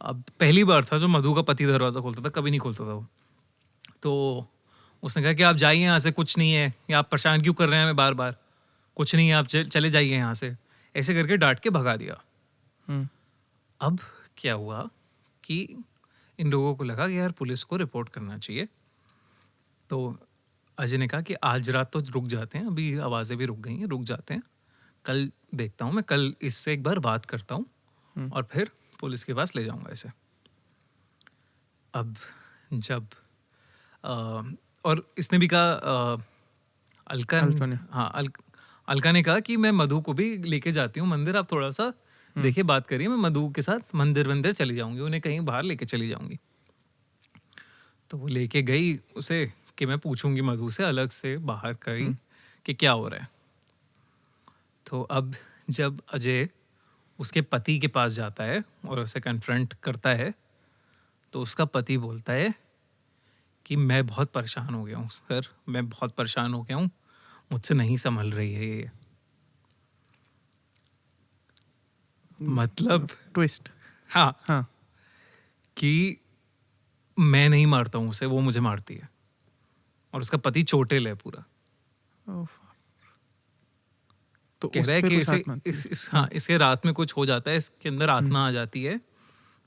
अब पहली बार था जो मधु का पति दरवाज़ा खोलता था, कभी नहीं खोलता था वो। तो उसने कहा कि आप जाइए यहाँ से, कुछ नहीं है, या आप परेशान क्यों कर रहे हैं हमें बार बार, कुछ नहीं है, आप चले जाइए यहाँ से, ऐसे करके डांट के भगा दिया। हम्म, अब क्या हुआ कि इन लोगों को लगा कि यार पुलिस को रिपोर्ट करना चाहिए। तो अजय ने कहा कि आज रात तो रुक जाते हैं, अभी आवाज़ें भी रुक गई हैं, रुक जाते हैं, कल देखता हूँ मैं, कल इससे एक बार बात करता हूँ और फिर पुलिस के पास ले जाऊँगा इसे। अब जब और इसने भी कहा अलका ने। हाँ अलका ने कहा कि मैं मधु को भी लेके जाती हूँ मंदिर, आप थोड़ा सा देखिए बात करिए, मैं मधु के साथ मंदिर चली जाऊंगी, उन्हें कहीं बाहर लेके चली जाऊंगी। तो वो लेके गई उसे कि मैं पूछूंगी मधु से अलग से बाहर कहीं कि क्या हो रहा है। तो अब जब अजय उसके पति के पास जाता है और उसे कन्फ्रंट करता है, तो उसका पति बोलता है कि मैं बहुत परेशान हो गया हूँ सर, मैं बहुत परेशान हो गया हूँ, मुझसे नहीं संभल रही है ये। मतलब ट्विस्ट। हाँ हाँ, कि मैं नहीं मारता हूँ उसे, वो मुझे मारती है, और उसका पति चोटिल है पूरा। तो कह रहा है कि इसे हाँ, इसके रात में कुछ हो जाता है, इसके अंदर आत्मा आ जाती है,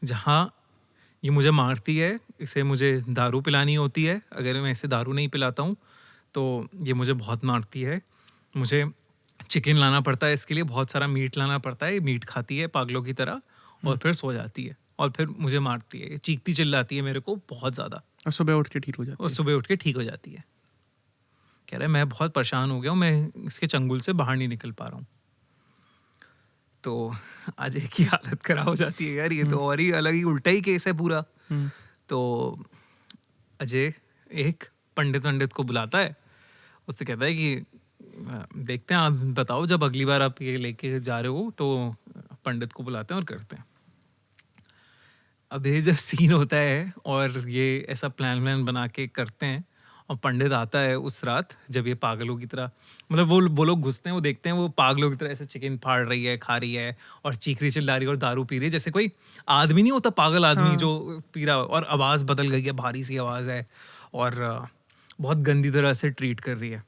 जहाँ ये मुझे मारती है, इसे मुझे दारू पिलानी होती है, अगर मैं इसे दारू नहीं पिलाता हूँ तो ये मुझे बहुत मारती है, मुझे चिकन लाना पड़ता है इसके लिए, बहुत सारा मीट लाना पड़ता है, ये मीट खाती है पागलों की तरह और फिर सो जाती है और फिर मुझे मारती है, चीखती चिल्लाती है मेरे को बहुत ज़्यादा, और सुबह उठ के ठीक हो जाती और सुबह उठ के ठीक हो जाती है। कह रहा है मैं बहुत परेशान हो गया हूँ, मैं इसके चंगुल से बाहर नहीं निकल पा रहा हूँ। तो अजय की हालत खराब हो जाती है यार, ये तो और ही अलग ही उल्टा ही केस है पूरा। तो अजय एक पंडित को बुलाता है, उससे कहता है कि देखते हैं, आप बताओ जब अगली बार आप ये लेके जा रहे हो, तो पंडित को बुलाते हैं और करते हैं। अब ये जब सीन होता है और ये ऐसा प्लान बना के करते हैं और पंडित आता है उस रात, जब ये पागलों की तरह, मतलब वो लोग घुसते हैं, वो देखते हैं वो पागलों की तरह ऐसे चिकन फाड़ रही है, खा रही है और चीख रही चिल्ला रही है और दारू पी रही है, जैसे कोई आदमी नहीं होता पागल आदमी जो पी रहा, और आवाज़ बदल गई है, भारी सी आवाज़ है और बहुत गंदी तरह से ट्रीट कर रही है।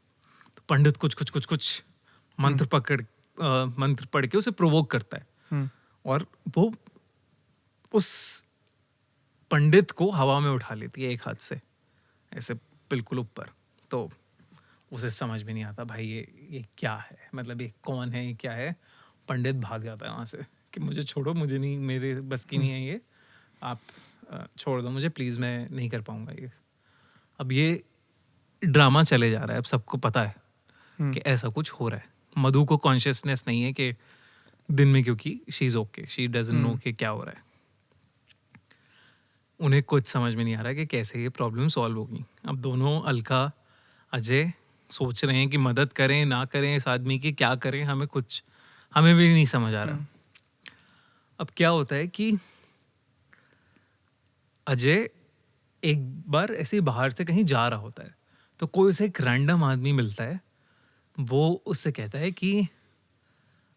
तो पंडित कुछ मंत्र पढ़ के उसे प्रोवोक करता है और वो उस पंडित को हवा में उठा लेती है एक हाथ से ऐसे बिल्कुल ऊपर। तो उसे समझ में नहीं आता भाई ये क्या है, मतलब ये कौन है, ये क्या है। पंडित भाग जाता है वहाँ से कि मुझे छोड़ो, मुझे नहीं, मेरे बस की नहीं है ये, आप छोड़ दो मुझे प्लीज़, मैं नहीं कर पाऊँगा ये। अब ये ड्रामा चले जा रहा है, अब सबको पता है कि ऐसा कुछ हो रहा है। मधु को कॉन्शियसनेस नहीं है कि दिन में, क्योंकि she is okay, she doesn't know कि क्या हो रहा है। उन्हें कुछ समझ में नहीं आ रहा है कि कैसे ये प्रॉब्लम सॉल्व होगी। अब दोनों अलका अजय सोच रहे हैं कि मदद करें ना करें इस आदमी की, क्या करें, हमें भी नहीं समझ आ रहा। अब क्या होता है कि अजय एक बार ऐसे बाहर से कहीं जा रहा होता है, तो कोई उसे एक रैंडम आदमी मिलता है, वो उससे कहता है कि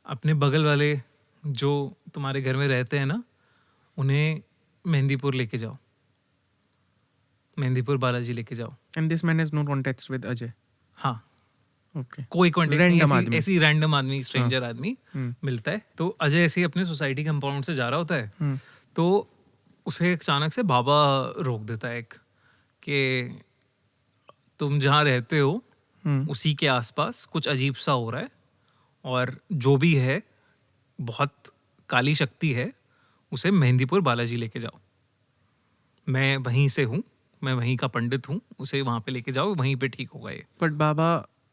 अपने बगल वाले जो तुम्हारे घर में रहते हैं ना, उन्हें मेहंदीपुर लेके जाओ, मेहंदीपुर बालाजी लेके जाओ। And this man has no contacts with Ajay. हाँ, ओके, कोई कॉन्टेक्ट नहीं, ऐसी रैंडम आदमी, स्ट्रेंजर आदमी मिलता है। तो अजय ऐसे ही अपने सोसाइटी कंपाउंड से जा रहा होता है, तो उसे अचानक से बाबा रोक देता है कि तुम जहाँ रहते हो उसी के आसपास कुछ अजीब सा हो रहा है, और जो भी है बहुत काली शक्ति है, उसे मेहंदीपुर बालाजी लेके जाओ। मैं वहीं से हूँ, मैं वहीं का पंडित हूँ, उसे वहाँ पे लेके जाओ, वहीं पे ठीक होगा ये। बट बाबा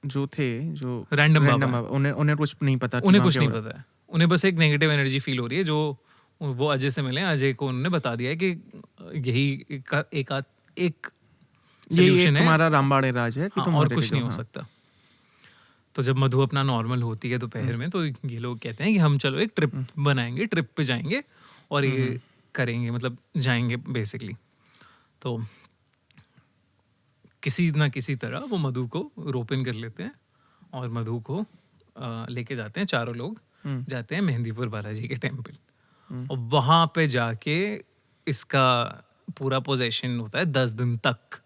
जो थे, जो रैंडम बाबा, उन्हें कुछ नहीं पता, उन्हें कुछ नहीं पता है, उन्हें बस एक नेगेटिव एनर्जी फील हो रही है, जो वो अजय से मिले, अजय को उन्होंने बता दिया है कि यही एक सॉल्यूशन है, तुम्हारा रामबाण राज है कि तुम और कुछ नहीं हो सकता। तो जब मधु अपना नॉर्मल होती है दोपहर में, तो ये लोग कहते हैं कि हम चलो एक ट्रिप बनाएंगे, ट्रिप पे जाएंगे और ये करेंगे, मतलब जाएंगे बेसिकली। तो किसी ना किसी तरह वो मधु को रोप इन कर लेते हैं और मधु को लेके जाते हैं चारों लोग जाते हैं मेहंदीपुर बालाजी के टेम्पल और वहां पे जाके इसका पूरा पोजेशन होता है 10 दिन तक,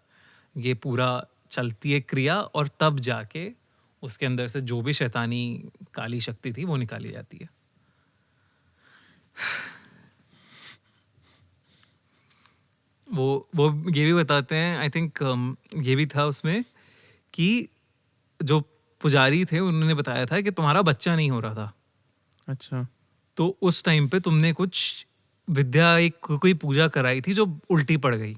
ये पूरा चलती है क्रिया और तब जाके उसके अंदर से जो भी शैतानी काली शक्ति थी वो निकाली जाती है। वो ये भी बताते हैं, आई थिंक ये भी था उसमें कि जो पुजारी थे उन्होंने बताया था कि तुम्हारा बच्चा नहीं हो रहा था, अच्छा, तो उस टाइम पे तुमने कुछ विद्या, एक कोई पूजा कराई थी जो उल्टी पड़ गई।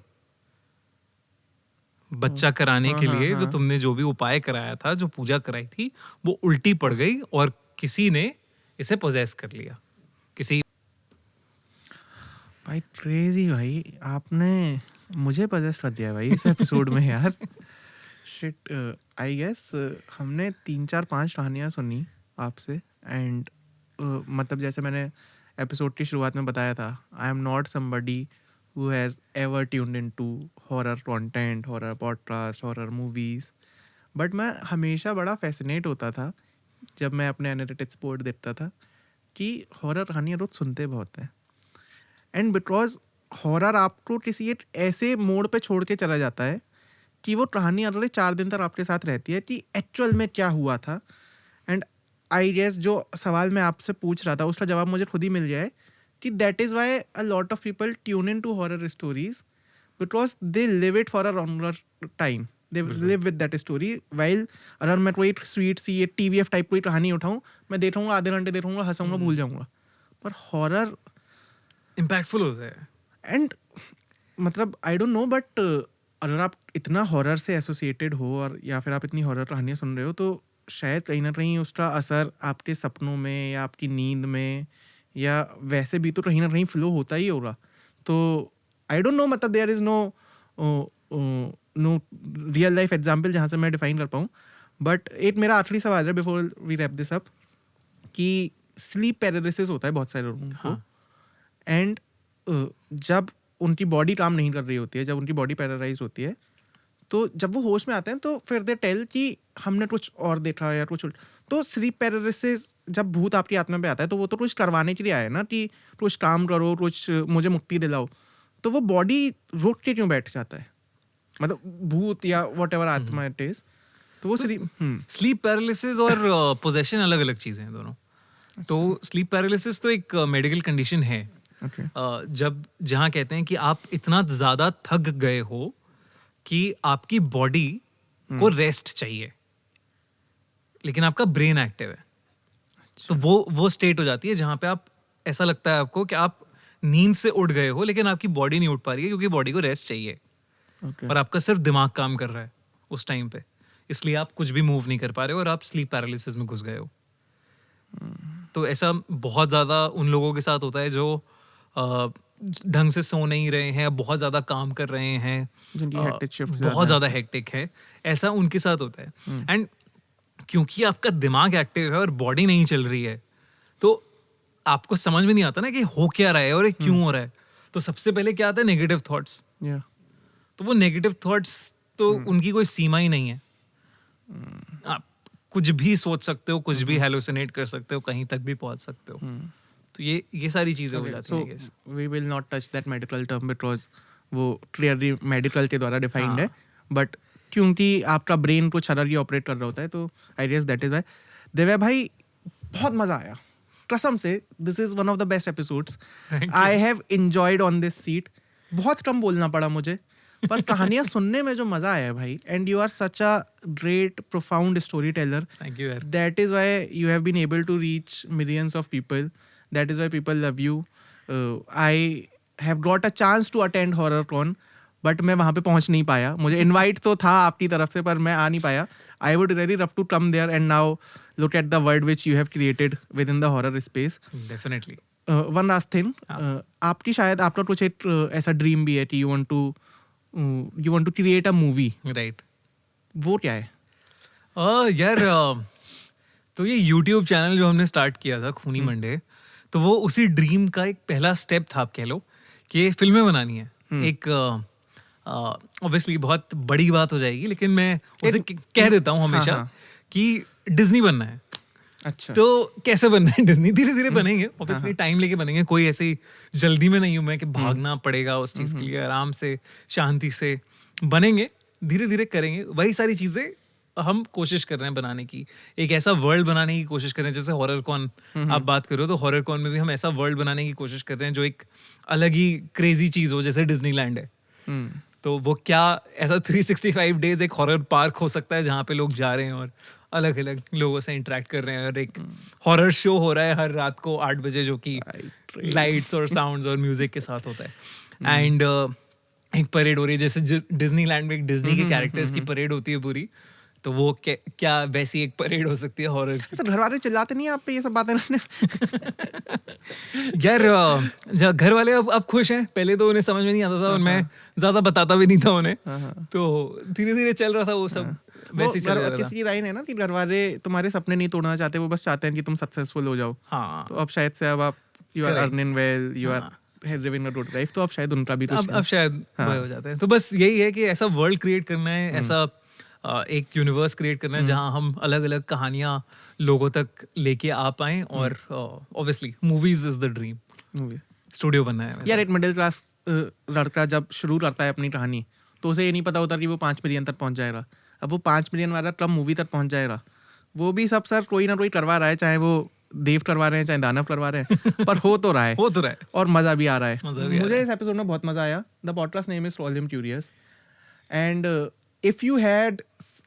बच्चा कराने के लिए जो तुमने जो भी उपाय कराया था, जो पूजा कराई थी, वो उल्टी पड़ गई और किसी ने इसे पोजेस कर लिया। किसी भाई क्रेजी भाई, आपने मुझे पजेस कर दिया भाई इस एपिसोड में यार। शिट, आई गेस हमने 3-4-5 कहानियाँ सुनी आपसे एंड मतलब जैसे मैंने एपिसोड की शुरुआत में बताया था, I am not somebody who has ever tuned into horror content, horror podcast, horror movies, but मैं हमेशा बड़ा फैसिनेट होता था जब मैं अपने एनालिटिक्स बोर्ड देखता था कि हॉरर कहानियाँ रोज सुनते बहुत हैं एंड बिकॉज हॉरर आपको किसी एक ऐसे मोड़ पे छोड़ के चला जाता है कि वो कहानी अगले 4 दिन तक आपके साथ रहती है कि एक्चुअल में क्या हुआ था। एंड आई गेस जो सवाल मैं आपसे पूछ रहा था उसका जवाब मुझे खुद ही मिल जाए कि that is why a lot of people tune in to horror stories because they live it for a longer time, they live with that story. While अगर मैं कोई स्वीट सी TVF टाइप कोई कहानी उठाऊँ, मैं देखूँगा, आधे घंटे देखूँगा, हंसूंगा, भूल जाऊँगा। पर हॉरर इम्पैक्टफुल होता है एंड मतलब आई डोंट नो, बट अगर आप इतना हॉरर से एसोसिएटेड हो और या फिर आप इतनी हॉरर कहानियाँ सुन रहे हो तो शायद कहीं ना कहीं उसका असर आपके सपनों में या आपकी नींद में या वैसे भी तो कहीं ना कहीं फ्लो होता ही होगा। तो आई डोंट नो, मतलब there is no real life example जहाँ से मैं डिफाइन कर पाऊँ। बट एक मेरा आखिरी सवाल है before we wrap this up कि स्लीप पैरालिसिस होता है बहुत सारे लोगों को एंड जब उनकी बॉडी काम नहीं कर रही होती है, जब उनकी बॉडी पैरालाइज होती है, तो जब वो होश में आते हैं तो फिर दे टेल कि हमने कुछ और देखा या कुछ। तो स्लीप पैरालिसिस जब भूत आपकी आत्मा पे आता है तो वो तो कुछ करवाने के लिए आया है ना कि कुछ काम करो, कुछ मुझे मुक्ति दिलाओ। तो वो बॉडी रोक के क्यों बैठ जाता है, मतलब भूत या वट एवर आत्मा इट इज। तो वो स्लीप पैरालिसिस और पोजेशन अलग अलग चीजें हैं दोनों। तो स्लीप पैरालिसिस तो एक मेडिकल कंडीशन है जब जहाँ कहते हैं कि आप इतना ज्यादा थक गए हो कि आपकी बॉडी को रेस्ट चाहिए लेकिन आपका ब्रेन एक्टिव है। तो वो स्टेट हो जाती है जहाँ पे आप, ऐसा लगता है आपको कि आप नींद से उठ गए हो लेकिन आपकी बॉडी नहीं उठ पा रही है क्योंकि बॉडी को रेस्ट चाहिए और आपका सिर्फ दिमाग काम कर रहा है उस टाइम पे, इसलिए आप कुछ भी मूव नहीं कर पा रहे हो और आप स्लीप पैरालिसिस में घुस गए हो। तो ऐसा बहुत ज़्यादा उन लोगों के साथ होता है जो ढंग से सो नहीं रहे हैं, बहुत ज़्यादा काम कर रहे हैं, बहुत ज़्यादा हेक्टिक है, ऐसा उनके साथ होता है। एंड क्योंकि आपका दिमाग एक्टिव है और बॉडी नहीं चल रही है तो आपको समझ में नहीं आता ना कि हो क्या रहा है और ये क्यों हो रहा है। तो सबसे पहले क्या आता है, नेगेटिव थॉट्स। तो वो नेगेटिव थॉट्स तो उनकी कोई सीमा ही नहीं है, आप कुछ भी सोच सकते हो, कुछ भी हेलुसिनेट कर सकते हो, कहीं तक भी पहुंच सकते हो। तो ये सारी चीजें हो जाती हैं। So we will not touch that medical term because वो क्लियरली मेडिकल के द्वारा डिफाइंड है, बट क्योंकि आपका ब्रेन कुछ अलग ही ऑपरेट कर रहा होता है तो I guess that is why. Divya भाई बहुत मजा आया कसम से, this is one of the best episodes I have enjoyed on this seat. बहुत कम बोलना पड़ा मुझे पर कहानियां सुनने में जो मजा आया भाई, and you are such a great profound storyteller. Thank you यार। That is why you have been able to reach millions of people, that is why people love you. I have got a chance to attend horror con but मैं वहाँ पे पहुँच नहीं पाया। मुझे इनवाइट तो था आपकी तरफ से पर मैं आ नहीं पाया। I would really love to come there and now look at the world which you have created within the horror space. Definitely. One last thing, आपकी शायद आपका कुछ एक ऐसा ड्रीम भी है कि you want to create a movie. Right. वो क्या है? यार तो ये YouTube चैनल जो हमने स्टार्ट किया था खूनी मंडे, तो वो उसी ड्रीम का एक पहला स्टेप था, आप कह लो कि फिल्में बनानी है। एक ऑब्वियसली बहुत बड़ी बात हो जाएगी लेकिन मैं उसे कह देता हूँ हमेशा कि डिज्नी बनना है। अच्छा तो कैसे बनना है डिज्नी, धीरे धीरे बनेंगे, ऑब्वियसली टाइम लेके बनेंगे, कोई ऐसी जल्दी में नहीं हूं मैं कि भागना पड़ेगा उस चीज के लिए, आराम से शांति से बनेंगे, धीरे धीरे करेंगे, वही सारी चीजें हम कोशिश कर रहे हैं बनाने की, एक ऐसा वर्ल्ड बनाने की कोशिश कर रहे हैं, जैसे हॉरर कॉन आप बात करो तो हॉरर कॉन में भी हम ऐसा वर्ल्ड बनाने की कोशिश कर रहे हैं जो एक अलग ही क्रेजी चीज हो, जैसे डिज्नीलैंड है। तो वो क्या ऐसा 365 डेज एक हॉरर पार्क हो सकता है जहाँ पे लोग जा रहे हैं और अलग अलग लोगों से इंटरेक्ट कर रहे हैं, और एक हॉरर शो हो रहा है हर रात को 8 बजे जो कि लाइट्स और साउंड्स और म्यूजिक के साथ होता है, एंड एक परेड हो रही है, जैसे डिज्नीलैंड में एक डिज्नी के कैरेक्टर्स की परेड होती है पूरी, तो वो क्या वैसी एक परेड हो सकती है हॉरर की। घर वाले चिल्लाते नहीं आप पे ये सब बातें? यार घर वाले अब खुश हैं, पहले तो उन्हें समझ में नहीं आता था और मैं ज्यादा बताता भी नहीं था उन्हें, तो धीरे धीरे चल रहा था वो सब वैसे ही चल रहा था। किसी की राय है ना कि घर वाले तुम्हारे सपने नहीं तोड़ना चाहते, वो बस चाहते हैं कि तुम सक्सेसफुल हो जाओ। हाँ, तो अब शायद से अब आप you are earning well, you are living a good life, तो अब शायद उनका भी कुछ अब शायद वही हो जाता है। तो बस यही है कि ऐसा वर्ल्ड क्रिएट करना है, ऐसा एक यूनिवर्स क्रिएट करना है जहां हम अलग अलग कहानियां लोगों तक लेके आ पाएं, और obviously movies is the dream, studio बनना है। यार एक मिडिल क्लास लड़का जब शुरू करता है अपनी कहानी, तो उसे ये नहीं पता होता कि वो 5 मिलियन तक पहुंच जाएगा। अब वो 5 मिलियन वाला कब मूवी तक पहुंच जाएगा, वो भी सब सर कोई ना कोई करवा रहा है, चाहे वो देव करवा रहे हैं चाहे दानव करवा रहे हैं, पर हो तो रहा है और मजा भी आ रहा है। मुझे इस एपिसोड में बहुत मजा आया। The podcast name is Trollium Curious, and if you had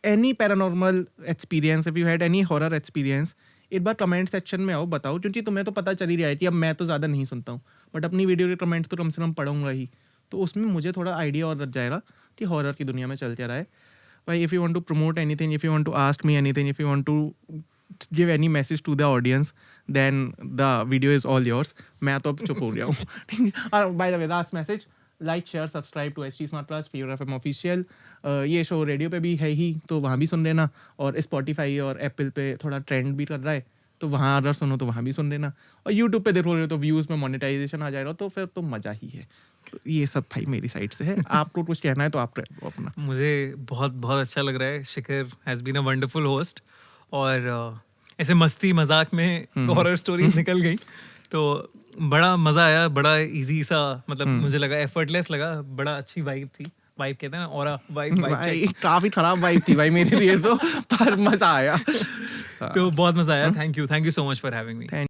any paranormal experience, if you had any horror experience, एक बार कमेंट सेक्शन में आओ, बताओ, क्योंकि तुम्हें तो पता चल ही रहा है कि अब मैं तो ज़्यादा नहीं सुनता हूँ, बट अपनी वीडियो के कमेंट तो कम से कम पढ़ूंगा ही, तो उसमें मुझे थोड़ा आइडिया और लग जाएगा कि हॉरर की दुनिया में चल क्या रहा है। भाई if you want to promote anything, if you want to ask me anything, if you want to give any message to the audience, then the video is all yours. मैं तो अब चुप हो गया हूँ। और by the way last message, like share subscribe to HT Smart Plus, Fever FM official. ये शो रेडियो पे भी है ही, तो वहाँ भी सुन लेना, और स्पॉटिफाई और एप्पल पे थोड़ा ट्रेंड भी कर रहा है, तो वहाँ अगर सुनो तो वहाँ भी सुन लेना, और यूट्यूब पे देखो तो व्यूज़ में मोनेटाइजेशन आ जाएगा, तो फिर तो मज़ा ही है। तो ये सब भाई मेरी साइड से है। आपको कुछ कहना है तो आप अपना। मुझे बहुत बहुत अच्छा लग रहा है, Shikhar has been a wonderful host, और ऐसे मस्ती मजाक में हॉरर स्टोरीज निकल गई, तो बड़ा मजा आया, बड़ा इजी सा, मतलब मुझे लगा एफर्टलेस लगा, बड़ा अच्छी वाइब थी, वाइब कहते हैं ना, और वाइब काफी खराब वाइब थी भाई मेरे लिए तो, पर मजा आया। तो बहुत मजा आया। Thank you so much for having me.